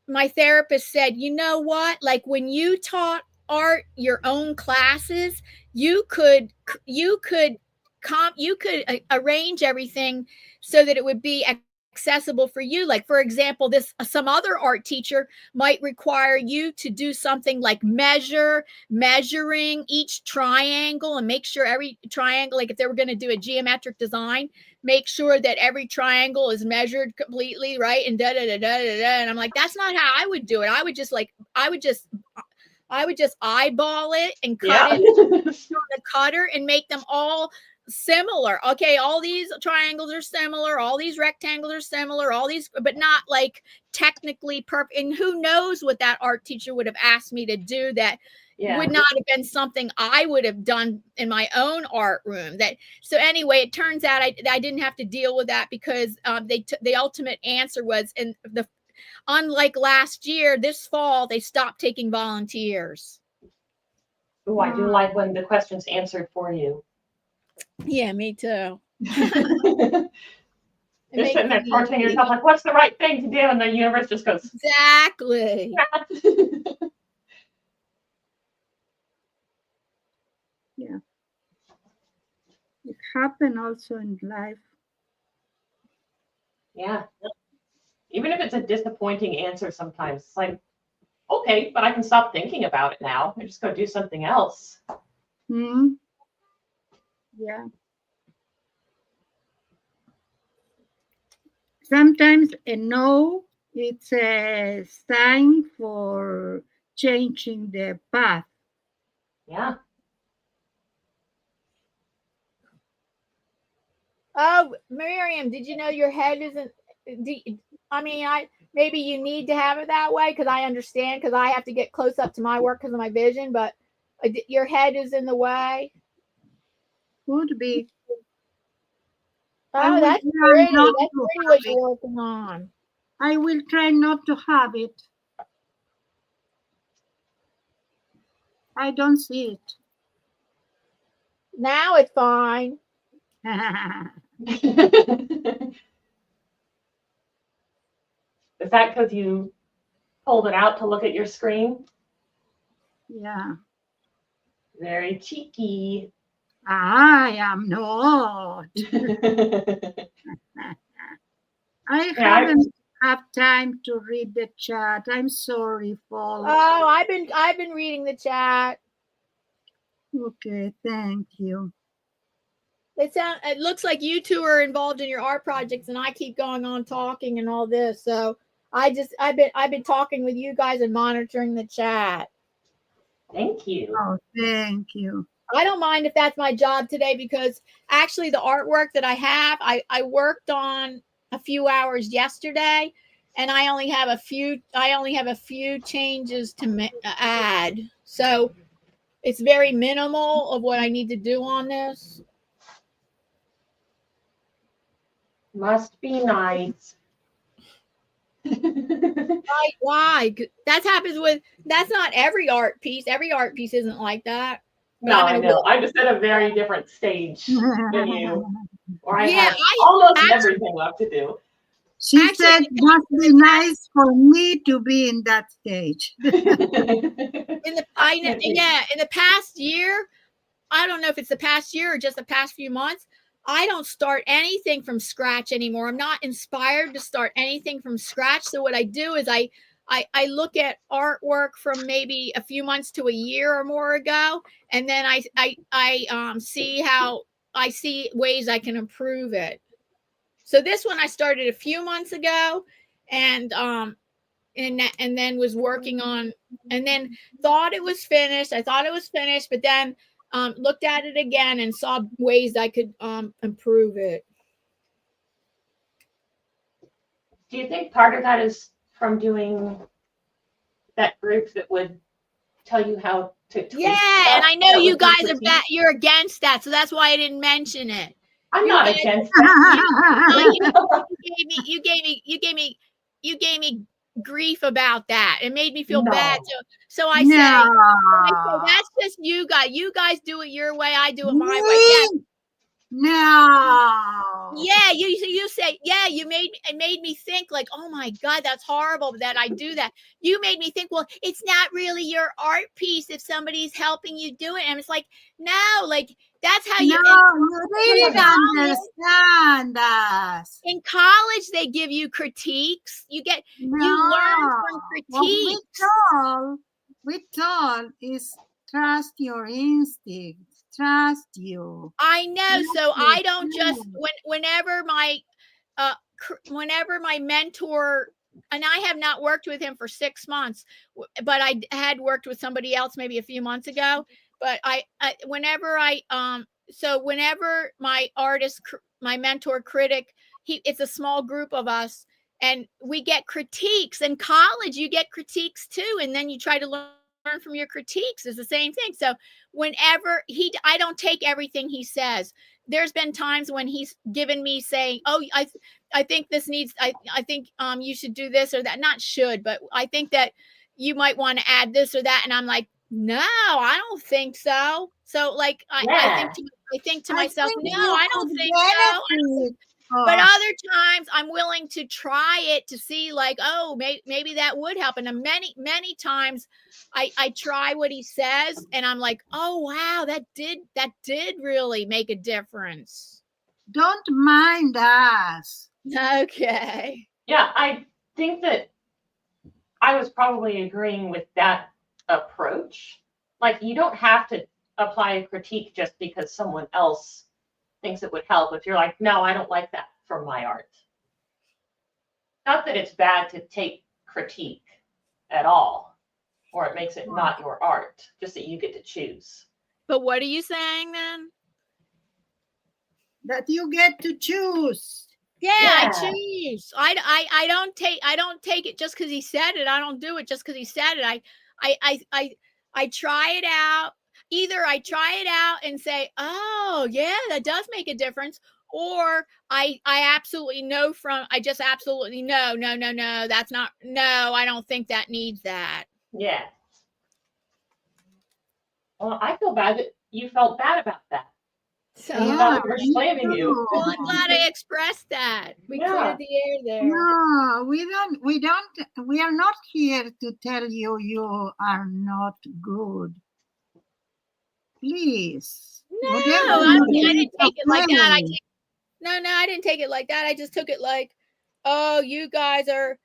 my therapist said, you know what? Like when you taught art your own classes, you could arrange everything so that it would be accessible for you. Like, for example, some other art teacher might require you to do something like measuring each triangle and make sure every triangle, like if they were going to do a geometric design, make sure that every triangle is measured completely, right? And and I'm like, that's not how I would do it. I would just eyeball it and cut it on the cutter and make them all similar. Okay, all these triangles are similar, all these rectangles are similar, all these, but not like technically perfect. And who knows what that art teacher would have asked me to do that would not have been something I would have done in my own art room. So anyway, it turns out I didn't have to deal with that because the ultimate answer was, and unlike last year, this fall they stopped taking volunteers. Oh, I do like when the question's answered for you. Yeah, me too. You're sitting there torturing yourself like, what's the right thing to do? And the universe just goes, exactly. Yeah. It happened also in life. Yeah. Even if it's a disappointing answer sometimes, it's like, okay, but I can stop thinking about it now. I just go do something else. Yeah. Sometimes a no, it's a sign for changing the path. Yeah. Oh, Myriam, did you know your head isn't? Maybe you need to have it that way because I understand because I have to get close up to my work because of my vision, but your head is in the way. Could be. Oh, that's pretty. That's pretty what you're working on. I will try not to have it. I don't see it. Now it's fine. Is that because you pulled it out to look at your screen? Yeah. Very cheeky. I am not. I haven't had time to read the chat. I'm sorry, folks. Oh, I've been reading the chat. Okay, thank you. It looks like you two are involved in your art projects, and I keep going on talking and all this. So I've been talking with you guys and monitoring the chat. Thank you. Oh, thank you. I don't mind if that's my job today because actually the artwork that I have, I worked on a few hours yesterday, and I only have a few changes to add. So it's very minimal of what I need to do on this. Must be nice. Why? That's not every art piece. Every art piece isn't like that. No, I know. I'm just at a very different stage than you. Or I have everything left to do. She said it must be nice for me to be in that stage. In the past year, I don't know if it's the past year or just the past few months, I don't start anything from scratch anymore. I'm not inspired to start anything from scratch. So what I do is I look at artwork from maybe a few months to a year or more ago, and then I see ways I can improve it. So this one I started a few months ago, and then was working on, and then thought it was finished. I thought it was finished, but then looked at it again and saw ways I could improve it. Do you think part of that is from doing that group that would tell you how to tweak stuff? And I know you guys you're against that, so that's why I didn't mention it. I'm not against that. You gave me grief about that. It made me feel bad. So I said, that's just you guys. You guys do it your way. I do it my way. Yeah. No. Yeah, you say, yeah, it made me think like, oh my God, that's horrible that I do that. You made me think, well, it's not really your art piece if somebody's helping you do it. And it's like, no, like that's how you really understand us. In college, they give you critiques. You learn from critiques. What we told is trust your instincts. Trust you. I know. So I don't just whenever my mentor, and I have not worked with him for 6 months, but I had worked with somebody else maybe a few months ago. But whenever I whenever my artist, my mentor critic, it's a small group of us, and we get critiques. In college, you get critiques too, and then you try to learn from your critiques. Is the same thing. So whenever I don't take everything he says. There's been times when he's given me saying, "Oh, I think this needs. I think you should do this or that. Not should, but I think that you might want to add this or that." And I'm like, "No, I don't think so." So like I think to myself, think "No, you I don't could think so." benefit But of- other times I'm willing to try it to see, like, oh, maybe that would help. And many times I try what he says, and I'm like, oh wow, that did really make a difference. don't mind us. Okay. Yeah, I think that I was probably agreeing with that approach. Like, you don't have to apply a critique just because someone else thinks it would help. If you're like, no, I don't like that from my art. Not that it's bad to take critique at all, or it makes it not your art, just that you get to choose. But what are you saying then? That you get to choose. Yeah, Yeah. I choose. I don't take it just because he said it. I don't do it just because he said it. I try it out. Either I try it out and say, oh yeah, that does make a difference, or I absolutely know I just absolutely no, that's not, no, I don't think that needs that. Yeah. Well, I feel bad that you felt bad about that. So You thought we were slamming you. well, I'm glad I expressed that. We Yeah. cleared the air there. No, we are not here to tell you you are not good. Please. No, Whatever I you do, didn't take it like that. okay. No, I didn't take it like that. I just took it like, oh, you guys are.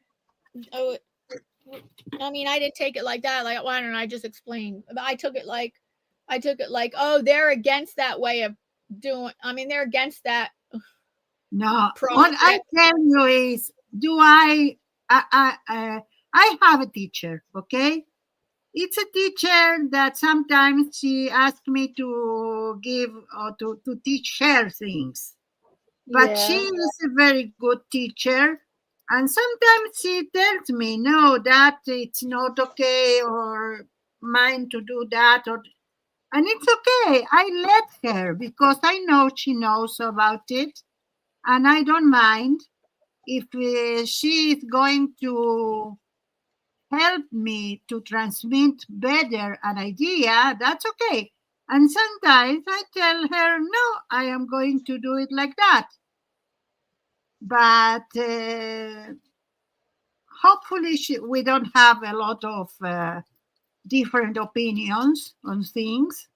Oh, I mean, I didn't take it like that. Like, why don't I just explain? I took it like, oh, they're against that way of doing. I mean, they're against that. No, what I tell you is, I have a teacher, okay? It's a teacher that sometimes she asks me to give or to teach her things. But she is a very good teacher. And sometimes she tells me, no, that it's not okay, or mine to do that. And it's okay. I let her because I know she knows about it. And I don't mind if she is going to help me to transmit better an idea, that's okay. And sometimes I tell her, no, I am going to do it like that. But hopefully we don't have a lot of different opinions on things.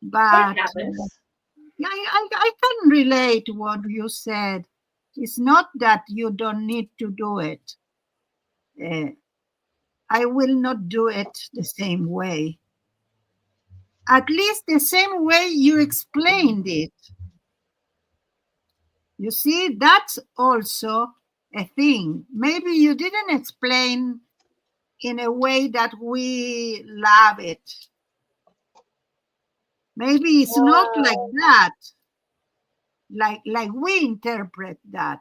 But I can relate to what you said. It's not that you don't need to do it. I will not do it the same way. At least the same way you explained it. You see, that's also a thing. Maybe you didn't explain in a way that we love it. Maybe it's not like that, like we interpret that.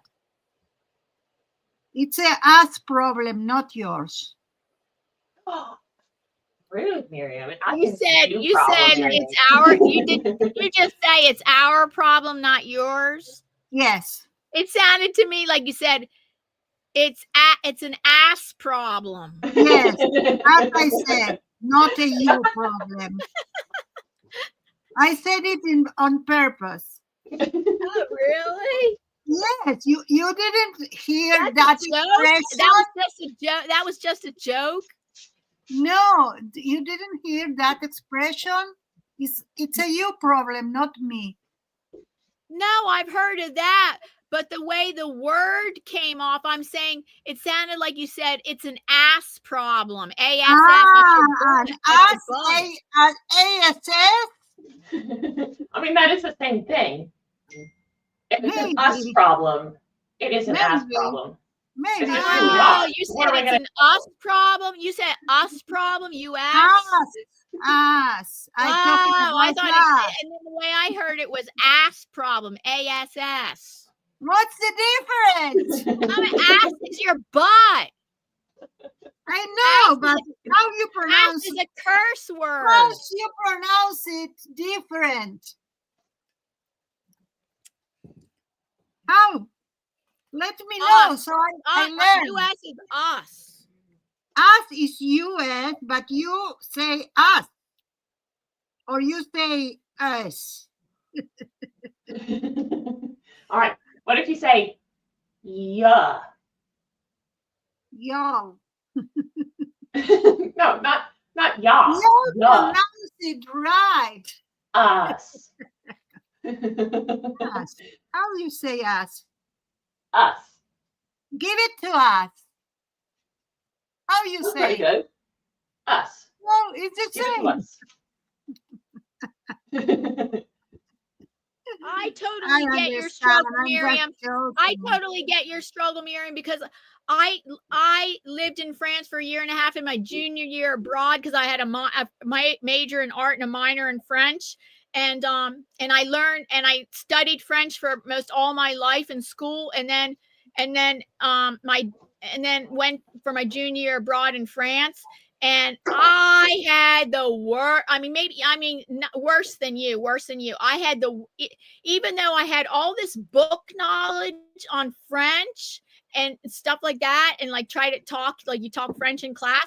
It's us problem, not yours. Oh, rude, Myriam. You said it's our. You just say it's our problem, not yours. Yes. It sounded to me like you said it's an ass problem. Yes, as I said, not a you problem. I said it on purpose. Oh, really? Yes, you didn't hear That's that expression. That was just a joke. No, you didn't hear that expression. It's a you problem, not me. No, I've heard of that. But the way the word came off, I'm saying it sounded like you said it's an ass problem. ASS. An ASS? I mean, that is the same thing. If it's an us problem, it is an ass problem. Maybe. It's I'm really Oh, are. you What said am I it's gonna- an us problem. You said us problem. U.S. Us. I talking Oh, I about thought us. it's, and then the way I heard it was ass problem. ASS. What's the difference? Ass is your butt. I know, Ass but how you Ass pronounce is it? a curse word. How you pronounce it different? How? Let me know so I learn. U.S. is us. Us is US, but you say us. Or you say us. All right. What if you say yeah? Y'all. No, not y'all. You Yeah. pronounce it right. Us. Us. How do you say us? Us. Give it to us. How you That's say pretty good. Us. Well, it's the Give it same. to us. I totally get your struggle, Myriam. I totally get your struggle, Myriam, because I lived in France for a year and a half in my junior year abroad because I had my major in art and a minor in French. And I learned and I studied French for most all my life in school, and then went for my junior year abroad in France. And I had the worst. Worse than you. I had even though I had all this book knowledge on French and stuff like that, and like try to talk like you talk French in class.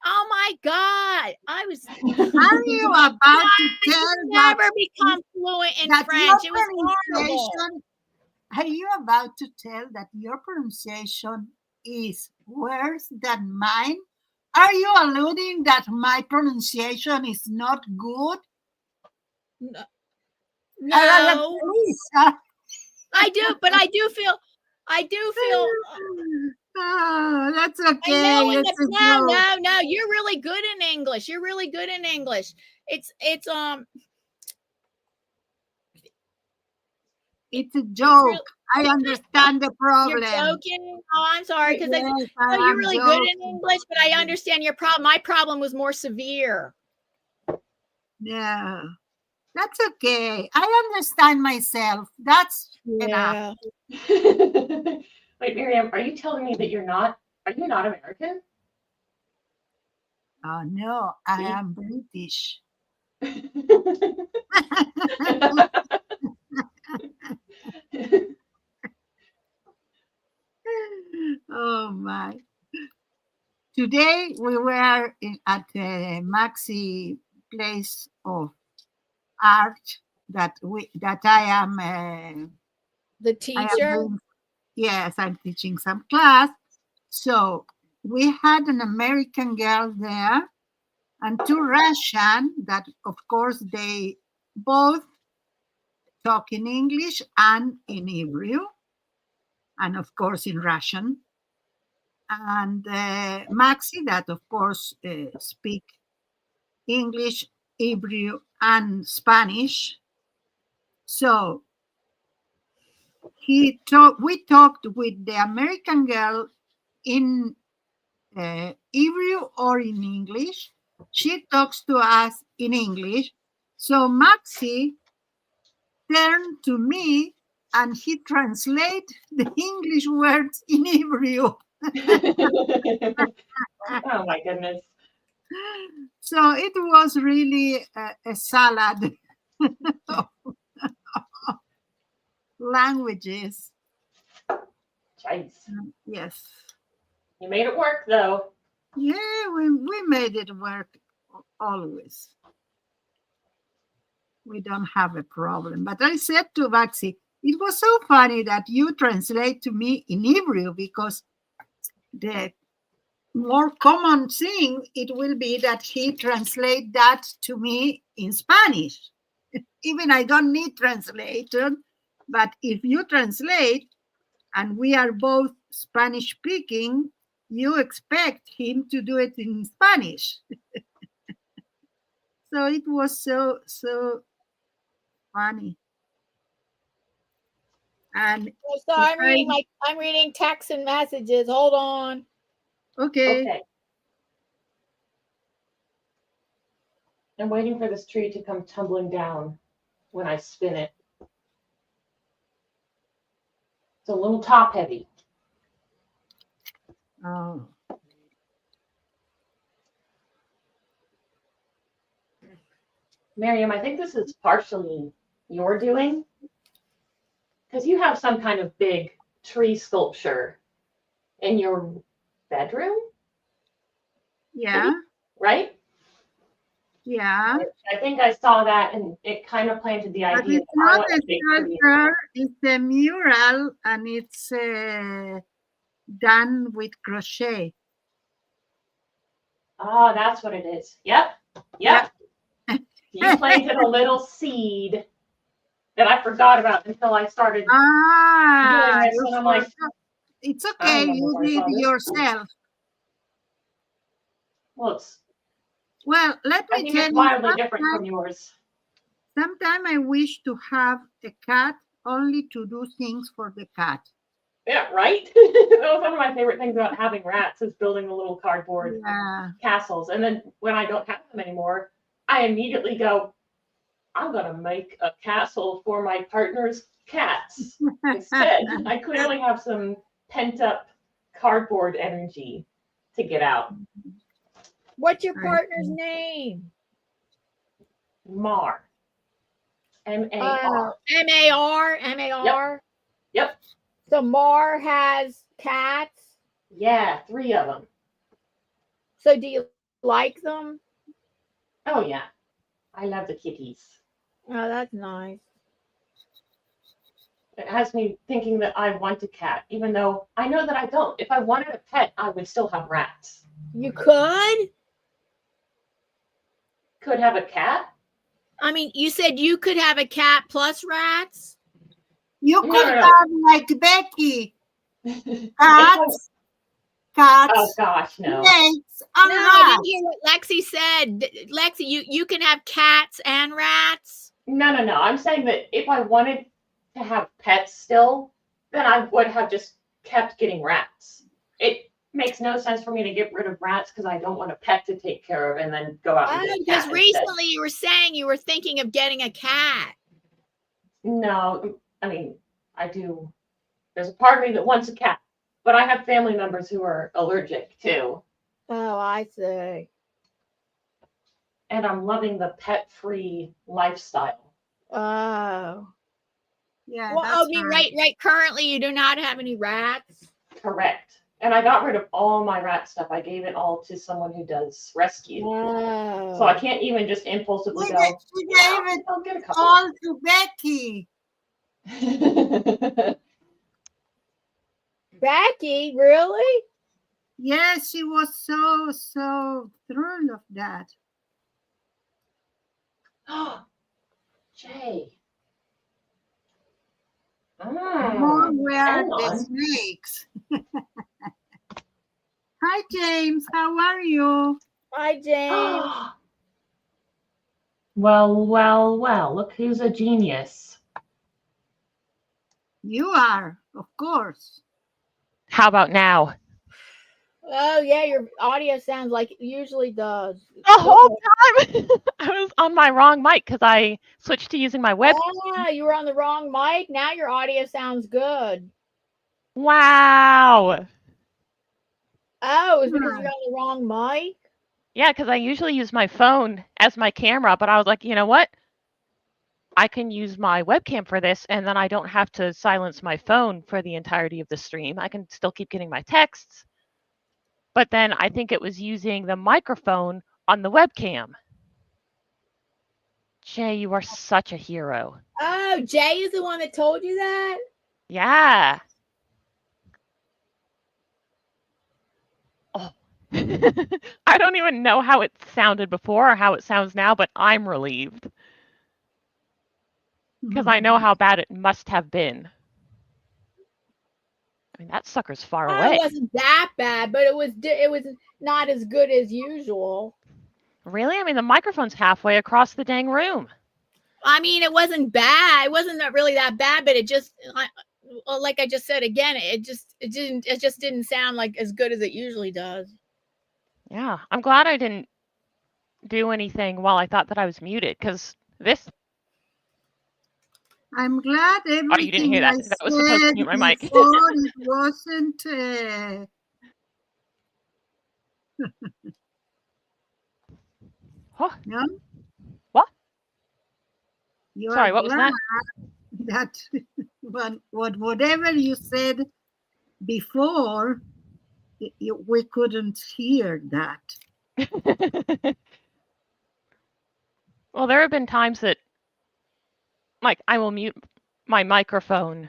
Oh my God! I was. Are you about to tell never become fluent in French? It was horrible. Are you about to tell that your pronunciation is worse than mine? Are you alluding that my pronunciation is not good? No. Please. I do, but I do feel. Oh, that's okay. No. You're really good in English. It's a joke. I understand the problem. You're joking. Oh, I'm sorry because yes, you're really good in English, but I understand your problem. My problem was more severe. Yeah, that's okay. I understand myself. That's enough. Wait, Myriam, are you telling me that you're not? Are you not American? Oh no, I am British. Oh my. Today we were at a Maxi place of art that I am the teacher. Yes, I'm teaching some class. So we had an American girl there and two Russian that of course they both talk in English and in Hebrew, and of course in Russian. And Maxi that of course speak English, Hebrew, and Spanish. So we talked with the American girl in Hebrew or in English. She talks to us in English. So Maxi turned to me and he translate the English words in Hebrew. Oh my goodness. So it was really a salad of languages. Jeez. Yes. You made it work though. Yeah, we made it work always. We don't have a problem. But I said to Maxi, it was so funny that you translate to me in Hebrew because the more common thing it will be that he translate that to me in Spanish. Even I don't need translation, but if you translate and we are both Spanish speaking, you expect him to do it in Spanish. So it was so funny. And So I'm reading texts and messages. Hold on. okay. Okay. I'm waiting for this tree to come tumbling down when I spin it. It's a little top heavy. Oh. Myriam, I think this is partially your doing, because you have some kind of big tree sculpture in your bedroom, Yeah. right? Yeah. I think I saw that, and it kind of planted the But idea. it's not a big tree. sculpture, it's a mural, and it's done with crochet. Oh, that's what it is. Yep. You planted a little seed that I forgot about until I started doing this, and I'm like, it's okay, you did it yourself. Well, Well, let I me think tell it's you, wildly different from yours. sometimes I wish to have a cat only to do things for the cat. Yeah, right? That was one of my favorite things about having rats, is building the little cardboard castles. And then when I don't have them anymore, I immediately go, I'm going to make a castle for my partner's cats instead. I clearly have some pent up cardboard energy to get out. What's your partner's name? Mar. M-A-R. M-A-R? M-A-R? Yep. So Mar has cats? Yeah, 3 of them. So do you like them? Oh, yeah. I love the kitties. Oh, that's nice. It has me thinking that I want a cat, even though I know that I don't. If I wanted a pet, I would still have rats. You could? Could have a cat? I mean, you said you could have a cat plus rats? You could have like Becky. Cats. Oh gosh, no. Snakes, no, I didn't hear what Lexi said. Lexi, you can have cats and rats? No. I'm saying that if I wanted to have pets still, then I would have just kept getting rats. It makes no sense for me to get rid of rats because I don't want a pet to take care of and then go out and get a cat. Because recently you were saying you were thinking of getting a cat. No, I mean, I do. There's a part of me that wants a cat, but I have family members who are allergic too. Oh, I see. And I'm loving the pet-free lifestyle. Oh. Yeah. Well, I mean, right. Currently, you do not have any rats. Correct. And I got rid of all my rat stuff. I gave it all to someone who does rescue. Oh. So I can't even just impulsively go. You gave it I'll get a couple. all to Becky. Becky, really? Yes, she was so thrilled of that. Jay. Where the snakes? Hi, James. How are you? Hi, James. Well. Look who's a genius. You are, of course. How about now? Oh, yeah, your audio sounds like it usually does. The whole time I was on my wrong mic because I switched to using my web. Ah, you were on the wrong mic. Now your audio sounds good. Wow. Oh, it's because you're on the wrong mic? Yeah, because I usually use my phone as my camera, but I was like, you know what? I can use my webcam for this, and then I don't have to silence my phone for the entirety of the stream. I can still keep getting my texts. But then I think it was using the microphone on the webcam. Jay, you are such a hero. Oh, Jay is the one that told you that? Yeah. Oh. I don't even know how it sounded before or how it sounds now, but I'm relieved. Because I know how bad it must have been. I mean, that sucker's far away. It wasn't that bad, but it was not as good as usual. Really? I mean, the microphone's halfway across the dang room. I mean, it wasn't bad. It wasn't really that bad, but it just, like I just said again, it just didn't sound like as good as it usually does. Yeah, I'm glad I didn't do anything while I thought that I was muted, because this. I'm glad Oh, you didn't everything hear I that. That was supposed to said mute my mic. before it wasn't. Huh? No, What? you Sorry, are what was glad that? that whatever you said before, we couldn't hear that. Well, there have been times that, like, I will mute my microphone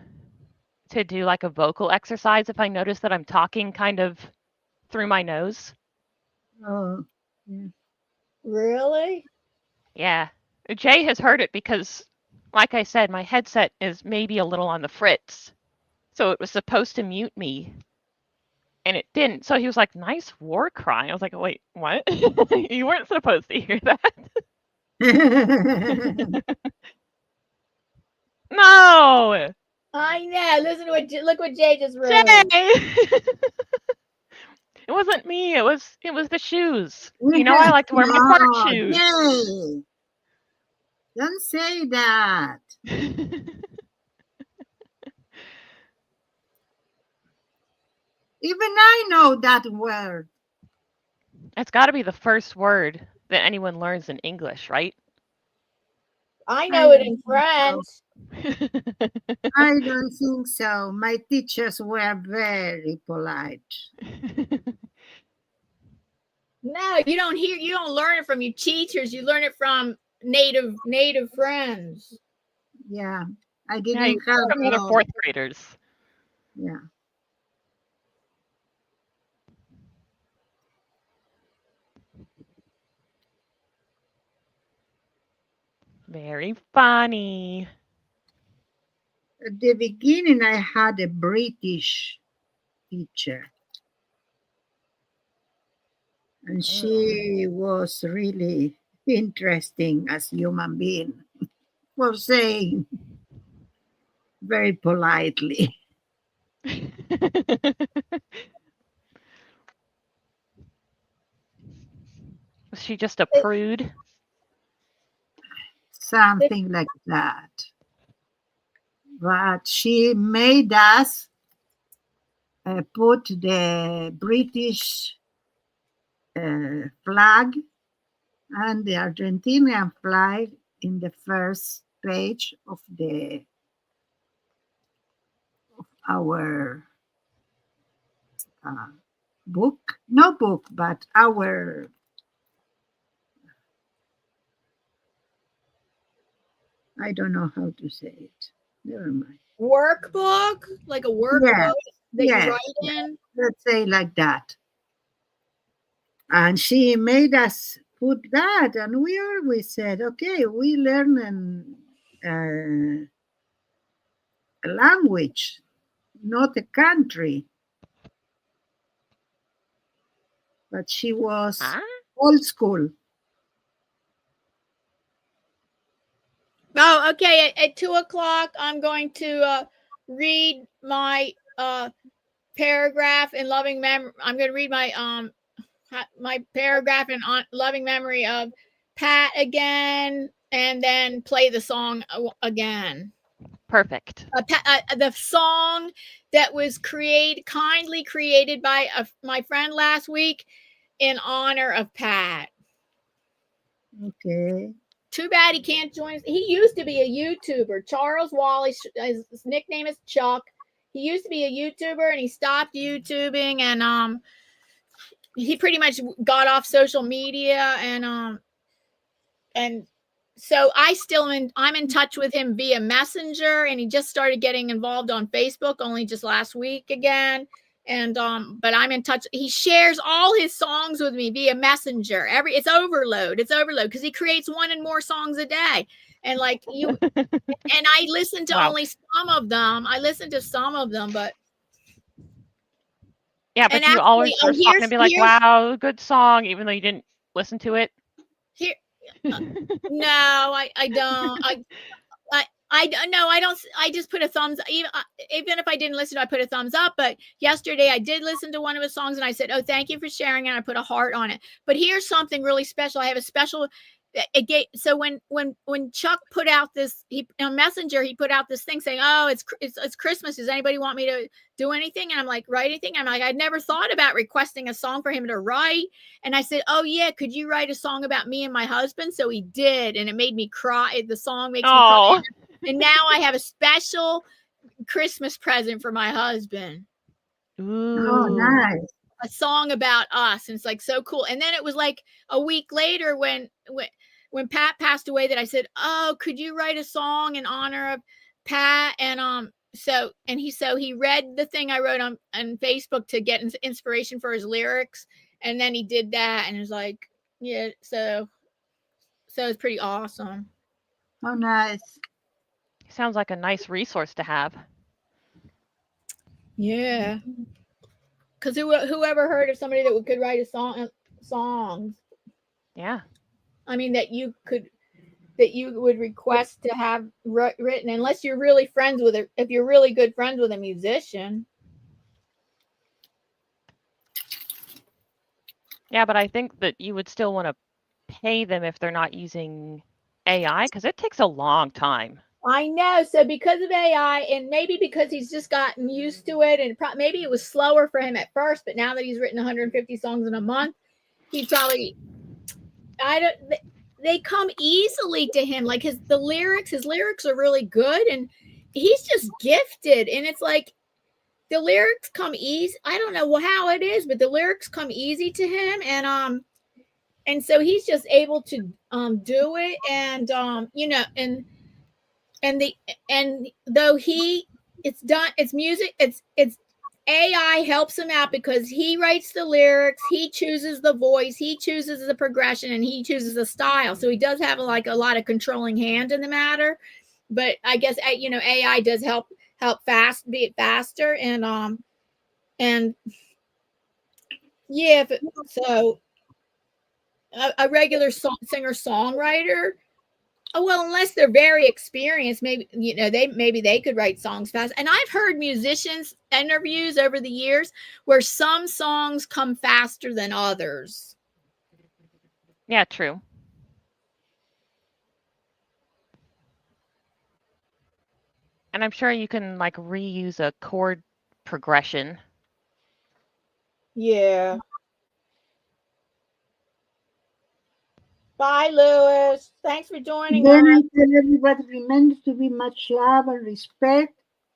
to do like a vocal exercise if I notice that I'm talking kind of through my nose. Oh, yeah. Really? Yeah. Jay has heard it because, like I said, my headset is maybe a little on the fritz. So it was supposed to mute me. And it didn't. So he was like, nice war cry. I was like, wait, what? You weren't supposed to hear that. No! I know. Listen to look what Jay just wrote. Jay! It wasn't me. It was the shoes. You know, I like to wear my park shoes. Yay. Don't say that. Even I know that word. It's got to be the first word that anyone learns in English, right? I know it in French. I don't think so. My teachers were very polite. No, you don't learn it from your teachers. You learn it from native friends. Yeah, I didn't Yeah, you have from the other fourth graders. Yeah. Very funny. At the beginning, I had a British teacher. And she was really interesting as a human being, for saying very politely. Was she just a prude? Something like that. But she made us put the British flag and the Argentinian flag in the first page of our book. No book, but our I don't know how to say it. Never mind. Workbook? Like a workbook that you write in? Let's say like that. And she made us put that, and we always said, okay, we learn a language, not a country. But she was old school. Oh, okay. At 2:00, I'm going to read my paragraph in loving memory. I'm going to read my paragraph in loving memory of Pat again, and then play the song again. Perfect. The song that was kindly created by my friend last week in honor of Pat. Okay. Too bad he can't join us. He used to be a YouTuber. Charles Wally, his nickname is Chuck. He used to be a YouTuber and he stopped YouTubing, and he pretty much got off social media, and so I'm in touch with him via Messenger, and he just started getting involved on Facebook only just last week again. And but I'm in touch. He shares all his songs with me via Messenger. It's overload because he creates one and more songs a day. And like you, and I listen to only some of them. I listen to some of them, but yeah, but you always respond and be like, "Wow, good song," even though you didn't listen to it. No, I don't. I don't. I just put a thumbs. Even if I didn't listen, I put a thumbs up. But yesterday I did listen to one of his songs, and I said, "Oh, thank you for sharing," and I put a heart on it. But here's something really special. I have a special. So when Chuck put out this, on Messenger, he put out this thing saying, "Oh, it's Christmas. Does anybody want me to do anything?" And I'm like, "Write anything?" I'm like, I'd never thought about requesting a song for him to write. And I said, "Oh yeah, could you write a song about me and my husband?" So he did, and it made me cry. The song makes me cry. And now I have a special Christmas present for my husband. Ooh. Oh, nice. A song about us. And it's like so cool. And then it was like a week later when Pat passed away that I said, "Oh, could you write a song in honor of Pat?" And so he read the thing I wrote on Facebook to get inspiration for his lyrics. And then he did that and it was like, yeah, so it's pretty awesome. Oh, nice. Sounds like a nice resource to have. Yeah. Because whoever heard of somebody that could write songs? Yeah. I mean, that you would request to have written, unless you're really friends with it. If you're really good friends with a musician. Yeah, but I think that you would still want to pay them if they're not using AI, because it takes a long time. I know. So because of AI, and maybe because he's just gotten used to it, and maybe it was slower for him at first, but now that he's written 150 songs in a month, he probably, they come easily to him. Like his lyrics are really good, and he's just gifted. And it's like the lyrics come easy. I don't know how it is, but the lyrics come easy to him, and so he's just able to do it, and and though it's music, it's AI helps him out because he writes the lyrics, he chooses the voice, he chooses the progression, and he chooses the style. So he does have a lot of controlling hand in the matter. But I guess AI does help be it faster, and yeah. So a regular singer songwriter. Oh, well, unless they're very experienced, maybe they could write songs fast. And I've heard musicians interviews over the years where some songs come faster than others. Yeah, true. And I'm sure you can reuse a chord progression. Yeah. Bye, Lewis. Thanks for joining Then I us. tell everybody, remember to be much love and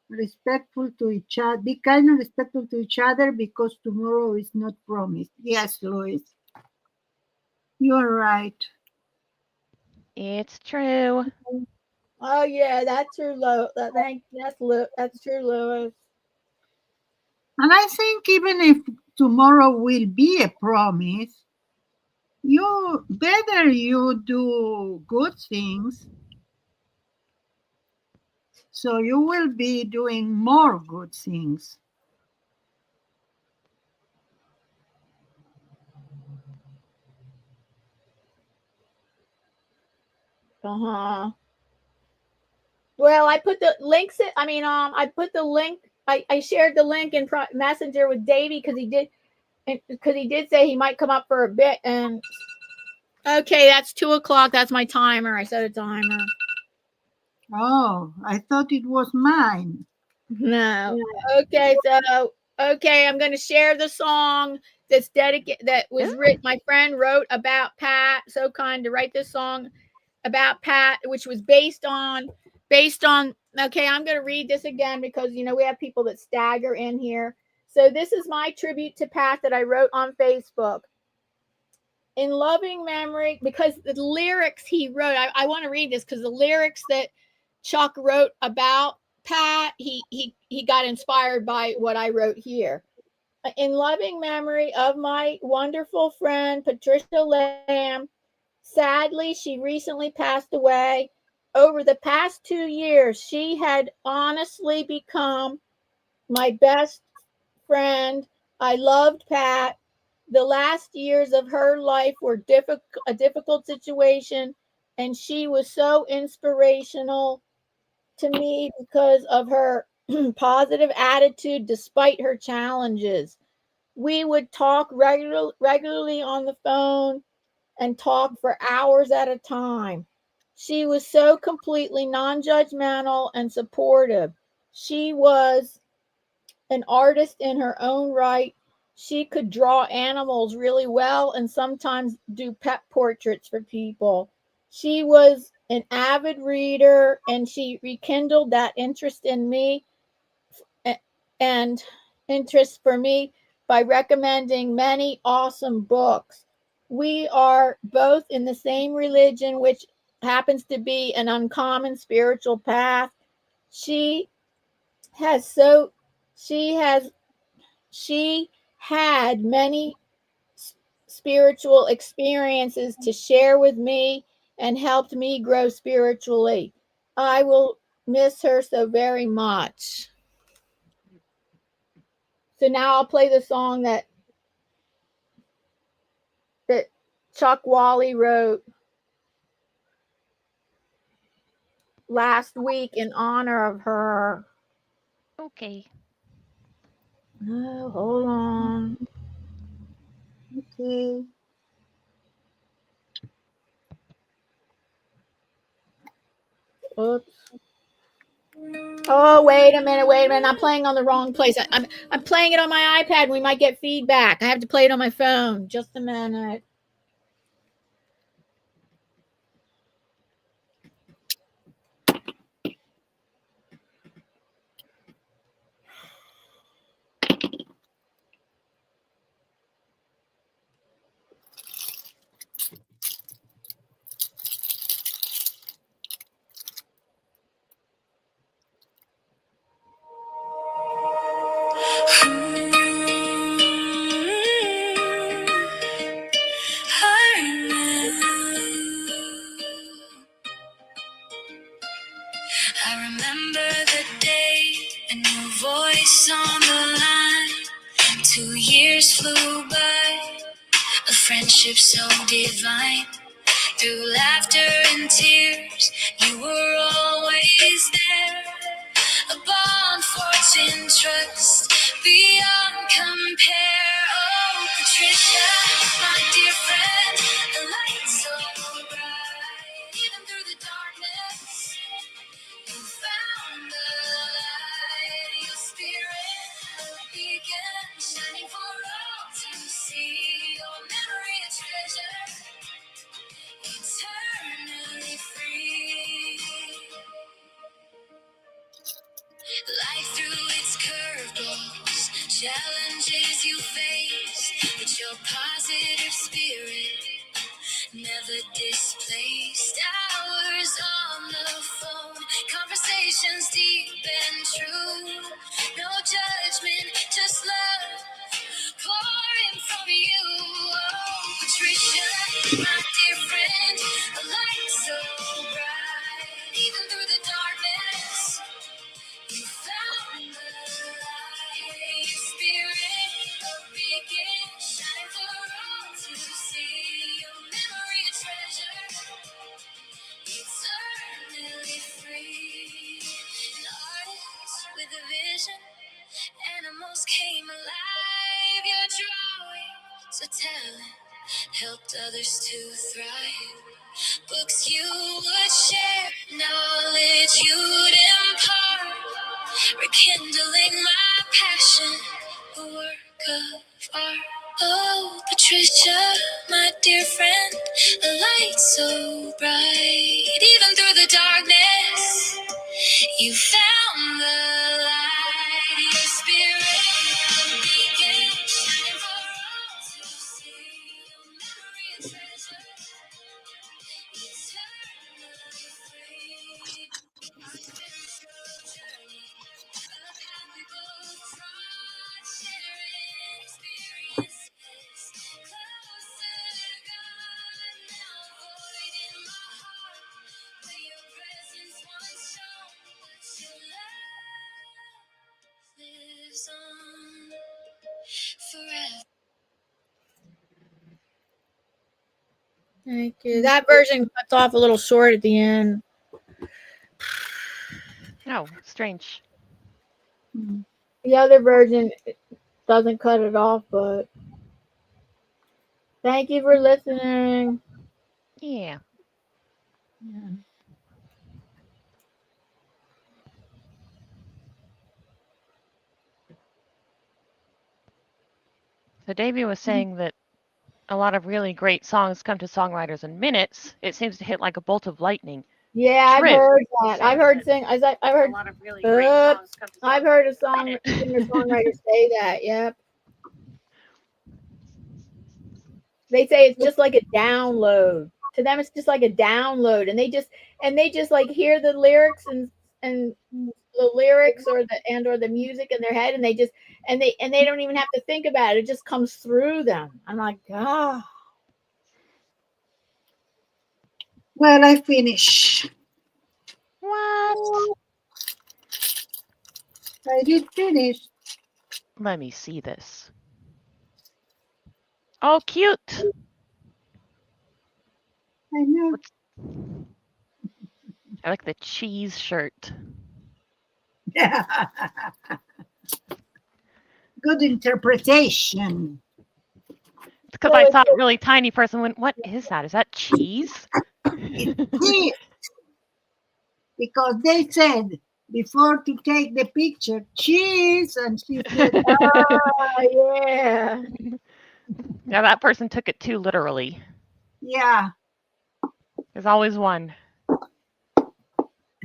respectful to each other. Be kind and respectful to each other because tomorrow is not promised. Yes, Lois. You're right. It's true. Oh yeah, that's true, Lewis. That's true, Lewis. And I think even if tomorrow will be a promise, you do good things, so you will be doing more good things. Uh-huh. Well, I put the links. I put the link. I shared the link in Messenger with Davey because he did say he might come up for a bit. And okay, that's 2:00. That's my timer. I set a timer. Oh, I thought it was mine. No. Okay, so I'm going to share the song that's dedicated. That was written. My friend wrote about Pat. So kind to write this song about Pat, which was based on. Okay, I'm going to read this again because we have people that stagger in here. So this is my tribute to Pat that I wrote on Facebook. In loving memory, because the lyrics he wrote, I want to read this because the lyrics that Chuck wrote about Pat, he got inspired by what I wrote here. In loving memory of my wonderful friend Patricia Lamb. Sadly, she recently passed away. Over the past 2 years, she had honestly become my best friend. I loved Pat. The last years of her life were a difficult situation, and she was so inspirational to me because of her positive attitude despite her challenges. We would talk regularly on the phone and talk for hours at a time. She was so completely non-judgmental and supportive. She was an artist in her own right. She could draw animals really well and sometimes do pet portraits for people. She was an avid reader and she rekindled that interest in me and interest for me by recommending many awesome books. We are both in the same religion, which happens to be an uncommon spiritual path. She has so she had many spiritual experiences to share with me and helped me grow spiritually. I will miss her so very much. So now I'll play the song that Chuck Wally wrote last week in honor of her. Okay. Oh, hold on. Okay. Oops. Oh, wait a minute. I'm playing on the wrong place. I'm playing it on my iPad. We might get feedback. I have to play it on my phone. Just a minute. I remember the day a new voice on the line. 2 years flew by, a friendship so divine. Through laughter and tears, you were always there. A bond forged in trust beyond compare. Oh, Patricia, my dear friend, the light so bright. Even through the darkness, you found the light. Your spirit, a beacon, shining for all to see. Your memory, a treasure, eternally free. Life through its curveballs, challenges you face, but your positive spirit never displaced. Hours on the phone, conversations deep and true. No judgment, just love pouring from you. Oh, Patricia, my dear friend, a light so bright, even through the darkness. You found the light, your spirit, a beacon, shine for all to see. Your memory, a treasure, eternally free. An artist with a vision, animals came alive. Your drawing, so talent, helped others to thrive. Books you would share, knowledge you'd impart, rekindling my passion, a work of art. Oh, Patricia, my dear friend, a light so bright. Even through the darkness, you found the light. Your spirit, a beacon, shining for all to see. Your memory, a treasure, eternally free. Spiritual journey, a path we both trod, sharing experiences, close to God. Now a void in my heart, where your presence once shone, but your love lives on forever. Thank you. That version cuts off a little short at the end. Oh, strange. The other version doesn't cut it off, but thank you for listening. Yeah. Yeah. So Davey was saying that a lot of really great songs come to songwriters in minutes. It seems to hit like a bolt of lightning. Yeah, I've True. heard that. I've heard I've heard A lot of really great songs come to I've heard a singer-songwriter say that. Yep. They say it's just like a download. To them, it's just like a download, and they just like hear the lyrics and the lyrics or the music in their head, and they don't even have to think about it. It just comes through them. I'm like, ah. Well, I finish. What? I did finish. Let me see this. Oh, cute. I know. I like the cheese shirt. Good interpretation. Because I thought really tiny person went, what is that? Is that cheese? Cheese. Because they said before to take the picture, cheese, and she said, Oh, yeah. Yeah, that person took it too literally. yeah. There's always one.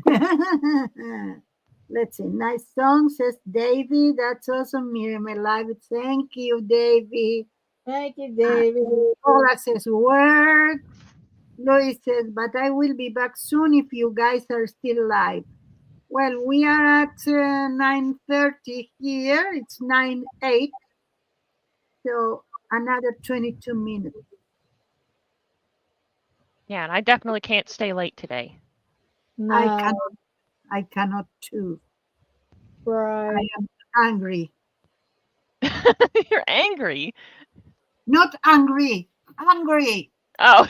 Let's see. Nice song, says Davy. That's awesome, Myriam. I love it. Thank you, Davy. Thank you, David. Paula says, word. Lois says, but I will be back soon if you guys are still live. Well, we are at 9:30 here. It's 9:08. So another 22 minutes. Yeah, and I definitely can't stay late today. No, I cannot too. right. I am angry. You're angry. Not angry. Angry. Oh.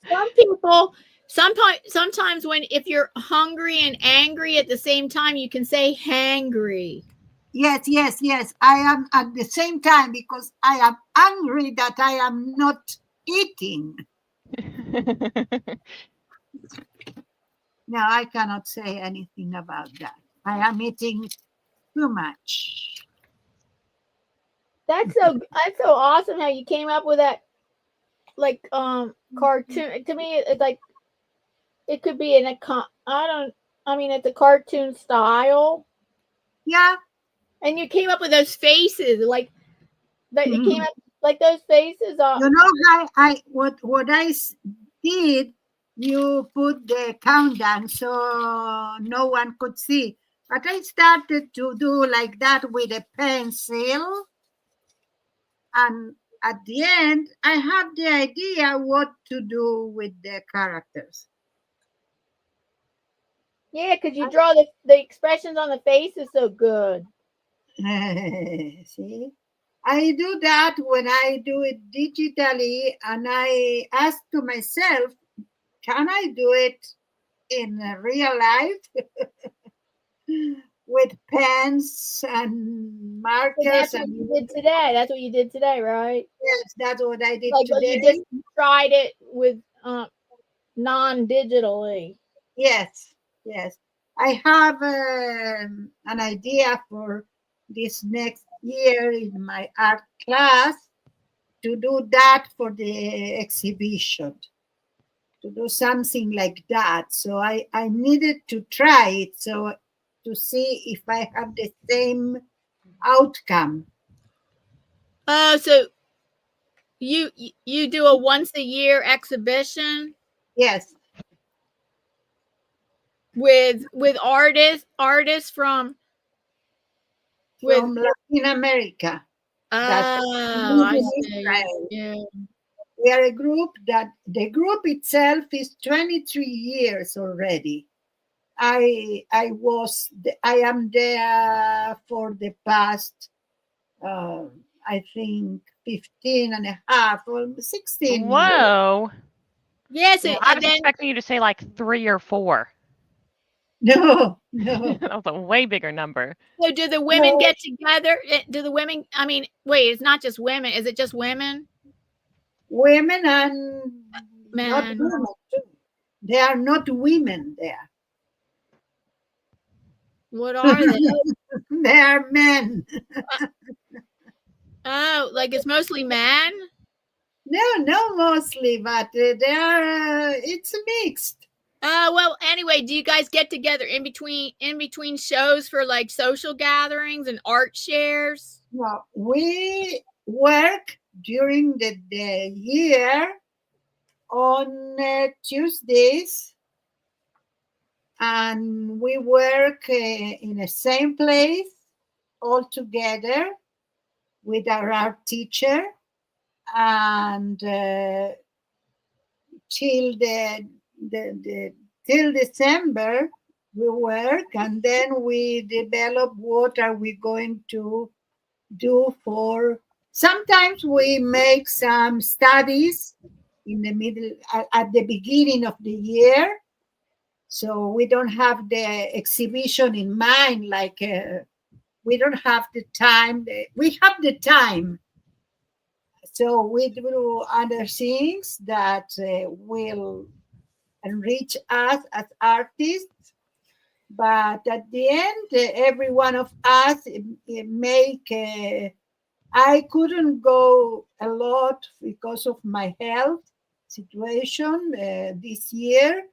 Some people sometimes if you're hungry and angry at the same time, you can say hangry. Yes. I am at the same time because I am angry that I am not eating. No, I cannot say anything about that. I am eating too much. That's so awesome how you came up with that, like cartoon. To me, it's like it could be it's a cartoon style. Yeah. And you came up with those faces, like that. You came up like those faces. You know how what I did. You put the countdown so no one could see. But I started to do like that with a pencil. And at the end, I have the idea what to do with the characters. Yeah, because you draw the expressions on the faces so good. See? I do that when I do it digitally, and I ask to myself, can I do it in real life with pens and markers? So that's what you did today. That's what you did today, right? Yes, that's what I did like, today. You just tried it with non-digitally. Yes. I have an idea for this next year in my art class to do that for the exhibition, to do something like that. So I needed to try it to see if I have the same outcome. Oh, so you do a once a year exhibition? Yes. With artists from Latin America. I see. Yeah. We are a group that the group itself is 23 years already. I am there for the past, I think 15 and a half or 16 Whoa. Yes. I was expecting you to say like 3 or 4. No, no. That was a way bigger number. So do the women No. get together? Do the women, I mean, wait, it's not just women. Is it just women? Women and not Men. women too. They are not women there. What are they? They are men. Oh, like it's mostly men? No, mostly, but they are. It's mixed. Well, anyway, do you guys get together in between shows for like social gatherings and art shares? Well, we work during the year on Tuesdays, and we work in the same place all together with our art teacher, and till till December we work, and then we develop what are we going to do for. Sometimes we make some studies in the middle at the beginning of the year, so we don't have the exhibition in mind. Like we don't have the time. We have the time, so we do other things that will enrich us as artists. But at the end, every one of us make. I couldn't go a lot because of my health situation this year.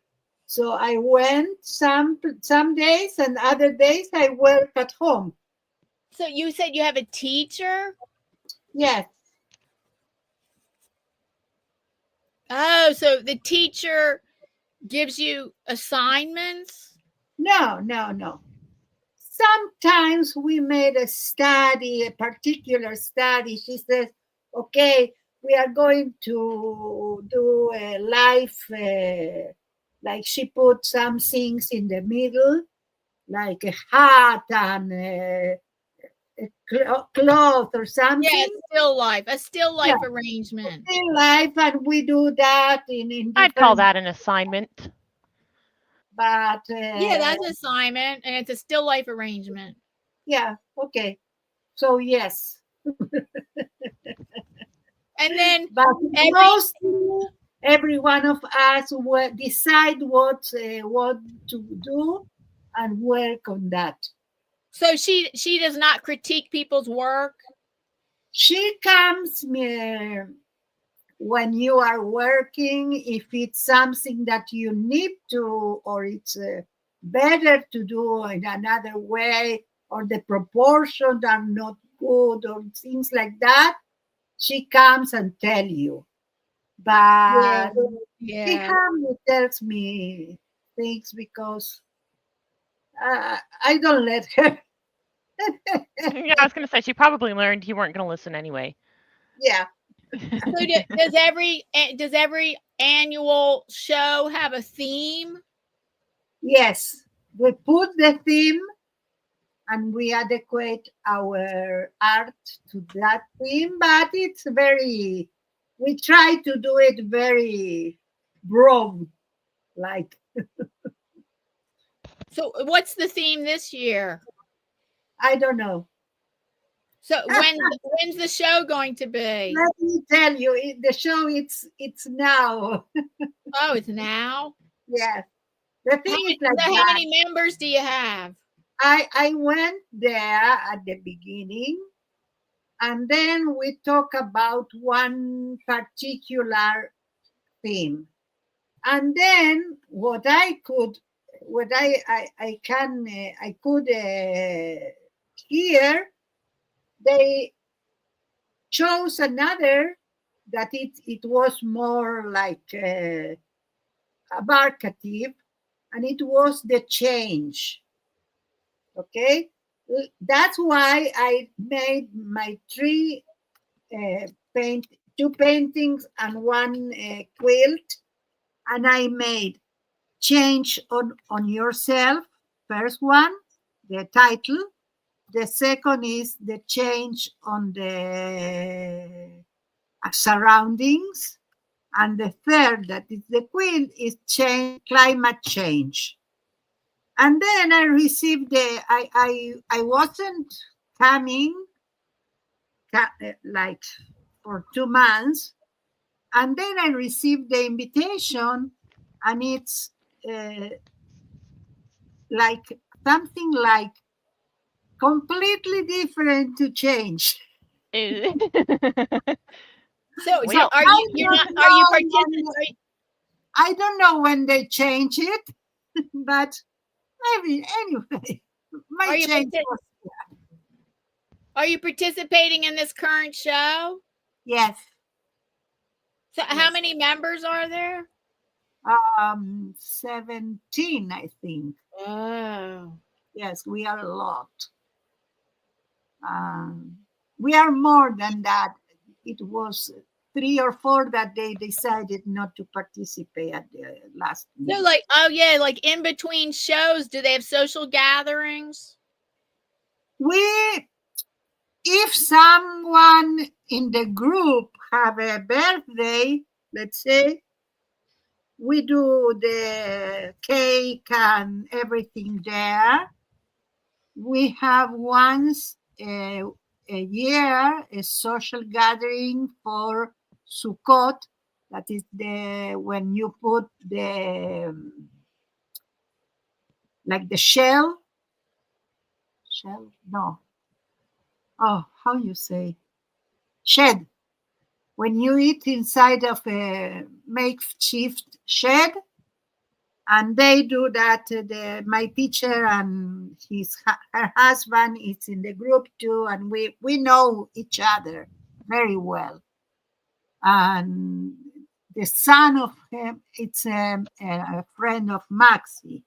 So I went some days, and other days I work at home. So you said you have a teacher? Yes. Oh, so the teacher gives you assignments? No. Sometimes we made a study, a particular study. She says, okay, we are going to do a live, like she put some things in the middle, like a hat and a cloth or something. Yeah, a still life arrangement. Still life, and we do that in I'd call that an assignment. But yeah, that's an assignment, and it's a still life arrangement. Yeah, okay. So yes. And then but mostly every one of us will decide what to do and work on that. So she does not critique people's work? She comes when you are working, if it's something that you need to, or it's better to do in another way, or the proportions are not good, or things like that, she comes and tell you. But she hardly tells me things because I don't let her. Yeah, I was going to say, she probably learned you weren't going to listen anyway. Yeah. So does every annual show have a theme? Yes, we put the theme and we adequate our art to that theme, but it's we try to do it very broad, like. So what's the theme this year? I don't know. So when's the show going to be? Let me tell you, the show it's now. Oh, it's now? Yes. The thing is like how that. many members do you have? I went there at the beginning, and then we talk about one particular theme, and then I could hear they chose another that it was more like abarcative, and it was the change. Okay, that's why I made my two paintings and one quilt, and I made change on yourself. First one, the title. The second is the change on the surroundings. And the third, that is the quilt, is climate change. And then I received I wasn't coming like for 2 months. And then I received the invitation, and it's like something like completely different to change. So Well, are you? You're not. Are you participating? I don't know when they change it, but maybe anyway. Are you, Change was, are you participating in this current show? yes. So how many members are there? 17, I think. Oh. Yes, we are a lot. We are more than that. It was 3 or 4 that they decided not to participate at the last So meeting. like, oh yeah, like in between shows, do they have social gatherings? If someone in the group have a birthday, let's say, we do the cake and everything there. We have once a year a social gathering for Sukkot. That is when you put the like the shell. No. Oh, how you say? Shed. When you eat inside of a makeshift shed, and they do that. My teacher and her husband is in the group too, and we know each other very well. And the son of him, it's a friend of Maxi.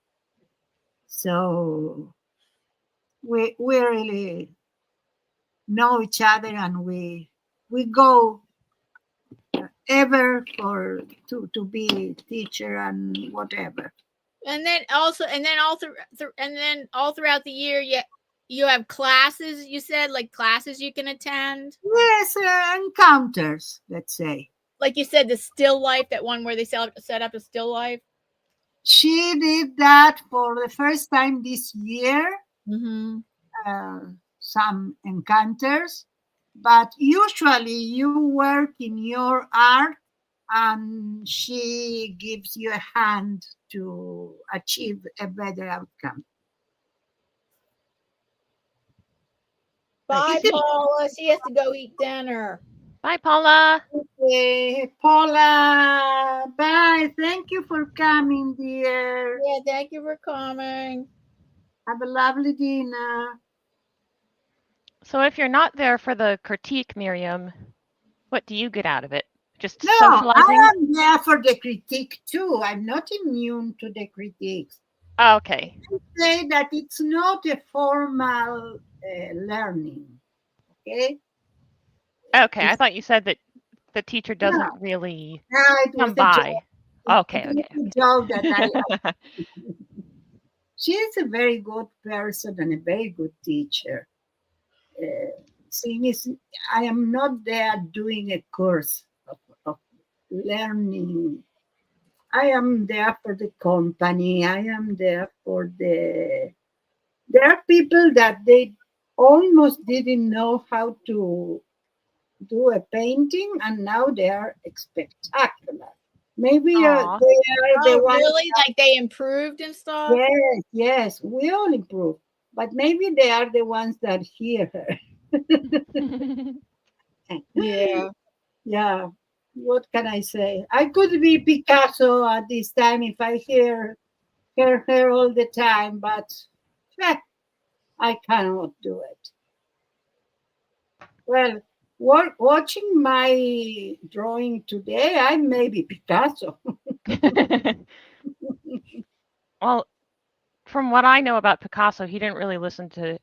So we really know each other, and we go ever to be teacher and whatever. And then all throughout the year, you have classes. You said like classes you can attend. Yes, encounters, let's say. Like you said, the still life, that one where they set up a still life. She did that for the first time this year. Mm-hmm. Some encounters, but usually you work in your art, and she gives you a hand to achieve a better outcome. Bye, Paula. She has to go eat dinner. Bye, Paula. Okay, Paula. Bye. Thank you for coming, dear. Yeah, thank you for coming. Have a lovely dinner. So if you're not there for the critique, Myriam, what do you get out of it? Just No, socializing? I am there for the critique too. I'm not immune to the critiques. Oh, okay. I say that it's not a formal learning. Okay. Okay, I thought you said that the teacher doesn't really come by. Okay. Joke that she's a very good person and a very good teacher. Thing is, I am not there doing a course of learning. I am there for the company. I am there for there are people that they almost didn't know how to do a painting, and now they are spectacular. Maybe they are the ones. Really? Like they improved and stuff? Yes, we all improve. But maybe they are the ones that hear her. Yeah. Yeah. What can I say? I could be Picasso at this time if I hear her all the time, but I cannot do it. Well, watching my drawing today, I may be Picasso. Well, from what I know about Picasso, he didn't really listen to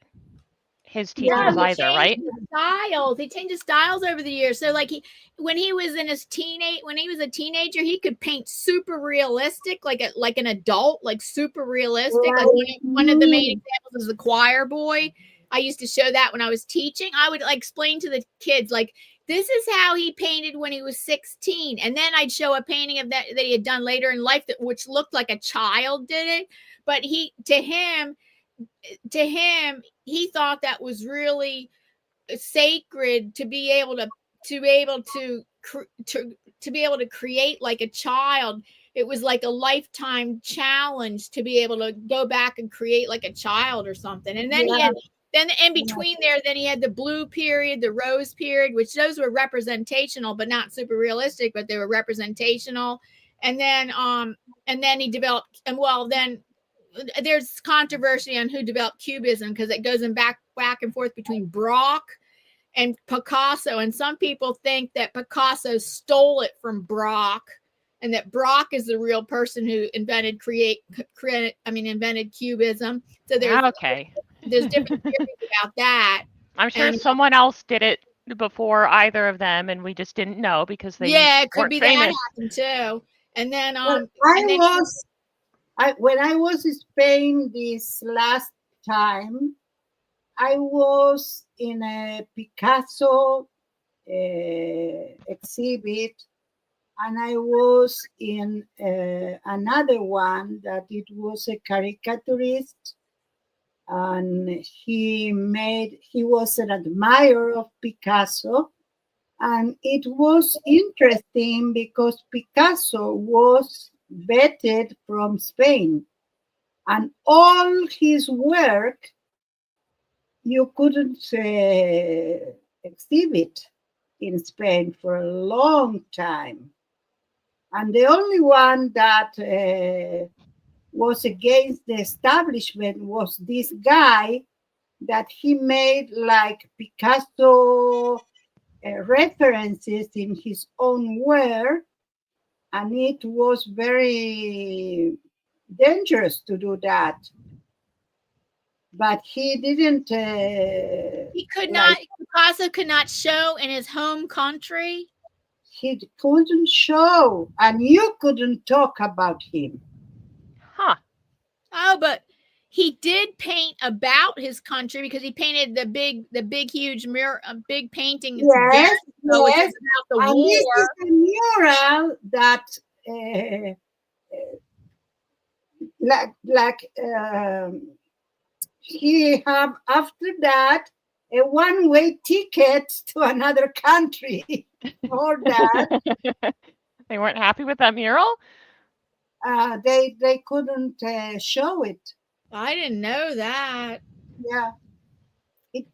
his teachers either, right? Styles. He changes styles over the years. So like when he was a teenager, he could paint super realistic, like an adult, like super realistic. Like one of the main examples is the choir boy. I used to show that when I was teaching. I would like explain to the kids, like, this is how he painted when he was 16. And then I'd show a painting of that he had done later in life, which looked like a child did it. But to him, he thought that was really sacred to be able to create like a child. It was like a lifetime challenge to be able to go back and create like a child or something. And then then in between there, then he had the blue period, the rose period, which those were representational, but not super realistic, but they were representational. And then he developed, and well, then there's controversy on who developed Cubism, because it goes back and forth between Braque and Picasso. And some people think that Picasso stole it from Braque, and that Braque is the real person who invented Cubism. So there's different theories about that. I'm sure someone else did it before either of them, and we just didn't know because they it could weren't be famous. that happened too. And then when I was in Spain this last time, I was in a Picasso exhibit, and I was in another one that it was a caricaturist, and he was an admirer of Picasso. And it was interesting because Picasso was vetted from Spain, and all his work you couldn't exhibit in Spain for a long time. And the only one that was against the establishment was this guy that he made like Picasso references in his own work, and it was very dangerous to do that. But he didn't. Picasso could not show in his home country. He couldn't show, and you couldn't talk about him. Huh. Oh, but he did paint about his country, because he painted the big, huge mural, big painting. Yes. Which is about the war. This is a mural that, he have after that a one-way ticket to another country for that. They weren't happy with that mural? They couldn't show it. I didn't know that. Yeah.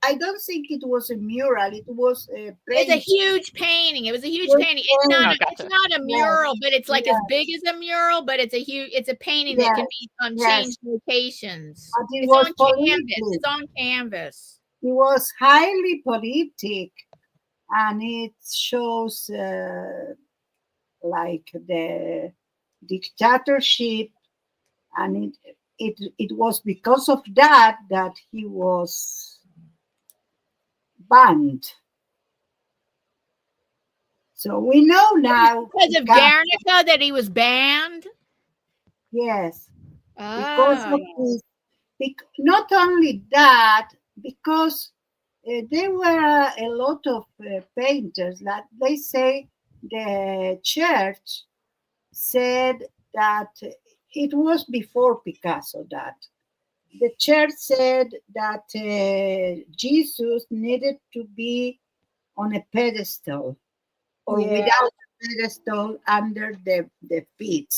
I don't think it was a mural. It was a painting. It's a huge painting. It was a huge painting. It's not a mural, but it's like as big as a mural, but it's a painting that can be changed locations. It's on canvas. It's on canvas. It was highly politic, and it shows like the dictatorship, and it was because of that he was banned. So we know now because of Guernica that he was banned. Yes, because of this. Not only that, because there were a lot of painters that they say the church said that it was before Picasso that the church said that Jesus needed to be on a pedestal or without a pedestal under the feet.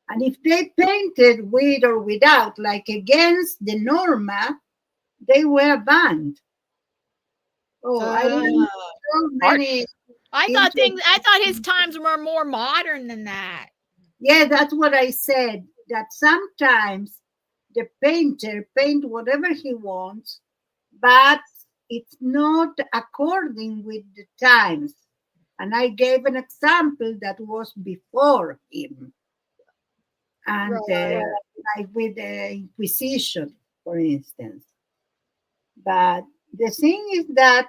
And if they painted with or without, like against the norma, they were banned. I learned so many. I thought his times were more modern than that. Yeah, that's what I said. That sometimes the painter paint whatever he wants, but it's not according with the times. And I gave an example that was before him. And like with the Inquisition, for instance. But the thing is that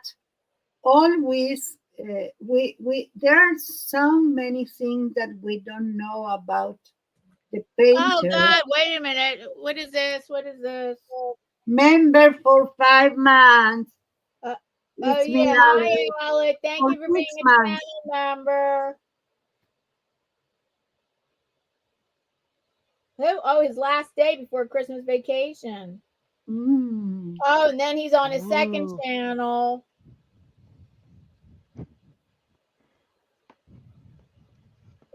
always there are so many things that we don't know about the painter. Oh God! Wait a minute. What is this? member for 5 months. Oh It's me, yeah, hi Alec. Alec. Thank For you for being 6 a months. channel member. Oh, his last day before Christmas vacation. Mm. Oh, and then he's on his second Ooh. channel.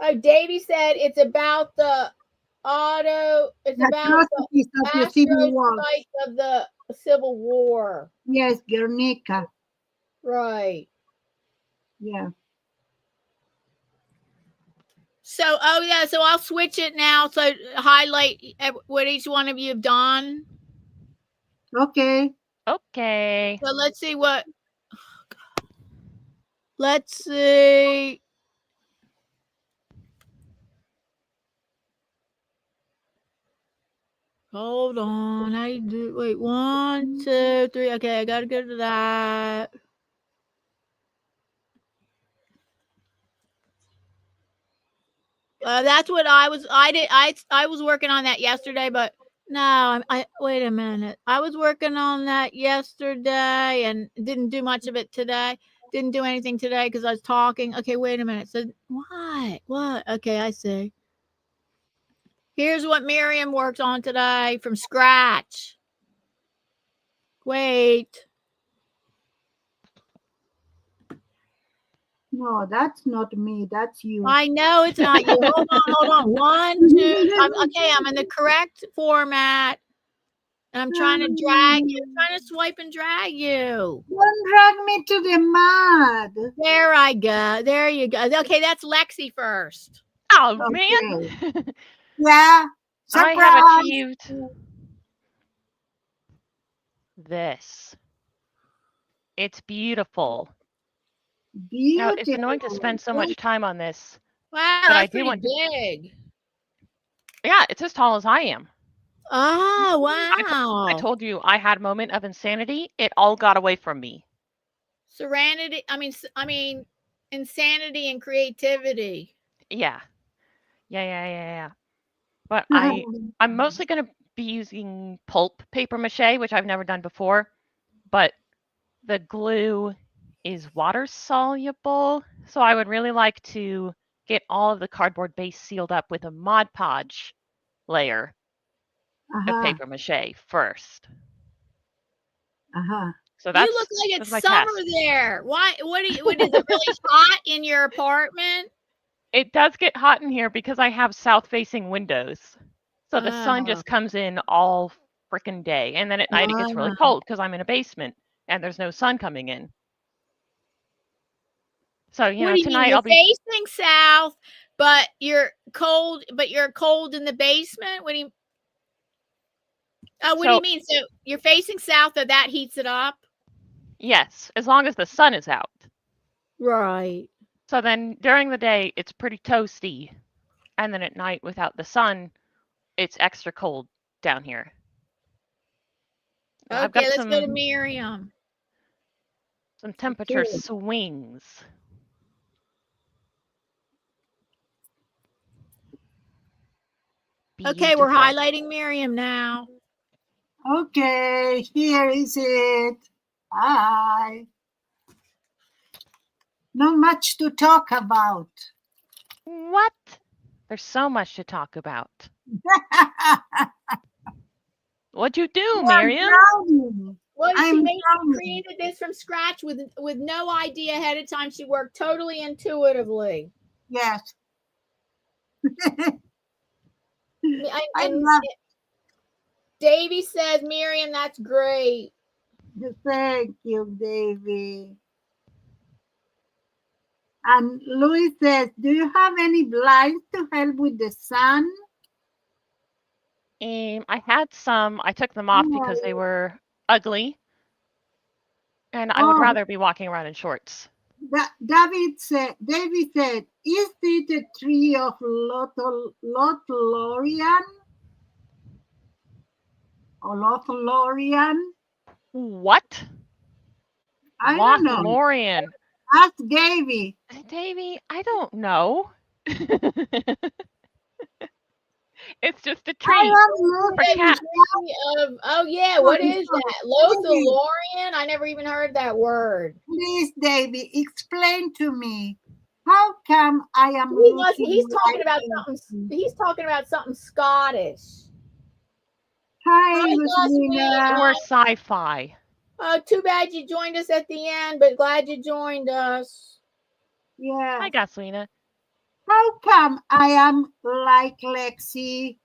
Oh, Davey said it's about the it's about the Atrocities of the Civil War. astrocytes of the Civil War. Yes, Guernica. Right. Yeah. So, oh yeah, so I'll switch it now. So highlight what each one of you have done. Okay. Okay. So let's see what. Let's see. Hold on. I do. Wait. 1, 2, 3. Okay, I gotta go to that. That's what I was. I was working on that yesterday, but no. I wait a minute. I was working on that yesterday and didn't do much of it today. Didn't do anything today because I was talking. Okay, wait a minute. So what? What? Okay, I see. Here's what Myriam worked on today from scratch. Wait. No, that's not me. That's you. I know it's not you. Hold on. 1, 2. Okay, I'm in the correct format. And I'm trying to drag you. I'm trying to swipe and drag you. Don't drag me to the mud. There I go. There you go. Okay, that's Lexi first. Oh, Okay. man. Yeah. I Surprise. have achieved this. It's beautiful. Beautiful. Now, it's annoying to spend so much time on this. Wow, But I that's do pretty want to. big. Yeah, it's as tall as I am. Oh, wow. I told you I had a moment of insanity. It all got away from me. Serenity. I mean, insanity and creativity. Yeah. But I'm mostly going to be using pulp paper mache, which I've never done before. But the glue is water soluble. So I would really like to get all of the cardboard base sealed up with a Mod Podge layer of paper mache first. So that's, you look like it's my summer task. there. Why? What is it really hot in your apartment? It does get hot in here because I have south-facing windows. So the sun just comes in all frickin' day. And then at night it gets really cold because I'm in a basement and there's no sun coming in. So, you know, tonight You're I'll be facing south, but you're cold in the basement? What do you what do you mean? So you're facing south, so that heats it up? Yes, as long as the sun is out. Right. So then during the day, it's pretty toasty. And then at night, without the sun, it's extra cold down here. Okay, I've got let's go to Myriam. Some temperature swings. Okay, we're highlighting Myriam now. Okay, here is it. Hi. Not much to talk about. What? There's so much to talk about. What'd you do, Myriam? Well, she created this from scratch with no idea ahead of time. She worked totally intuitively. Yes. And Davy says, Myriam, that's great. Thank you, Davy. And Louis says, do you have any blinds to help with the sun? I had some. I took them off because they were ugly. And I would rather be walking around in shorts. David said, is it a tree of Lothlorien? Or Lothlorien? What? I don't know. Lothlorien. Ask Davy. Davy, I don't know. It's just a I treat. am For looking cats. Oh yeah, what is that? Lothalorian? I never even heard that word. Please, Davy, explain to me. How come I am He's talking like about Lexi? something. He's talking about something Scottish. Hi, Hi, Rosina. Or sci-fi. Oh, too bad you joined us at the end, but glad you joined us. Yeah. Hi, Gasolina. How come I am like Lexi?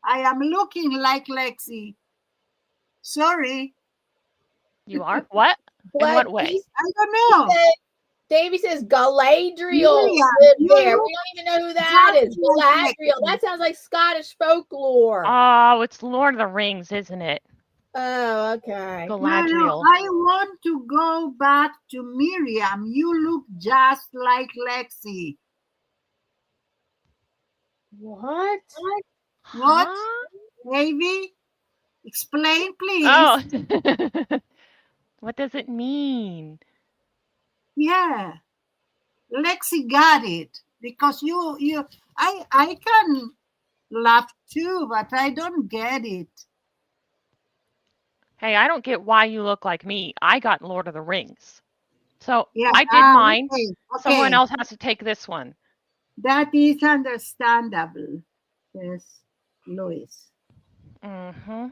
I am looking like Lexi. Sorry, You are? What? In what way? I don't know. Davey says Galadriel Myriam, lived you there. look We don't even know who that just is. like Galadriel. Lexi. That sounds like Scottish folklore. Oh, it's Lord of the Rings, isn't it? Oh, okay. No, Galadriel. I want to go back to Myriam. You look just like Lexi. What? What? Huh? Davy? Explain, please. Oh. What does it mean? Yeah. Lexi got it. Because I can laugh too, but I don't get it. Hey, I don't get why you look like me. I got Lord of the Rings. So Yeah, I did mine. okay. Someone else has to take this one. That is understandable. Yes, Lois. Mm-hmm.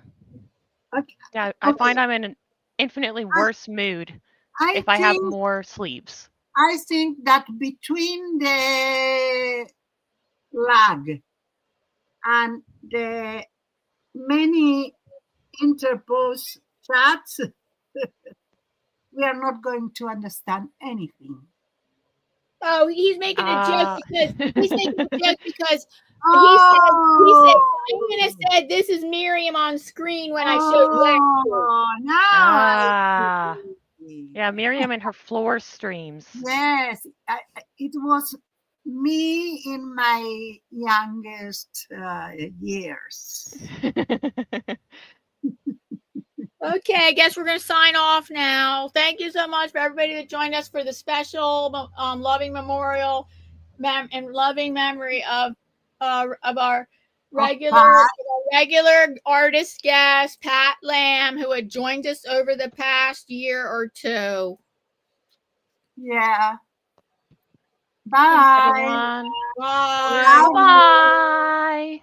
Okay. Yeah, I find I'm in an infinitely worse mood if I have more sleeves. I think that between the lag and the many interposed chats, we are not going to understand anything. Oh, he's making a joke because Oh, he said Diana said this is Myriam on screen when I showed Lexi. Oh, now Ah. I see. Yeah, Myriam and her floor streams. Yes, it was me in my youngest years. Okay, I guess we're going to sign off now. Thank you so much for everybody that joined us for the special loving memorial and loving memory of our regular artist guest, Pat Lamb, who had joined us over the past year or two. Yeah. Thanks, Bye. everyone. Bye. Bye.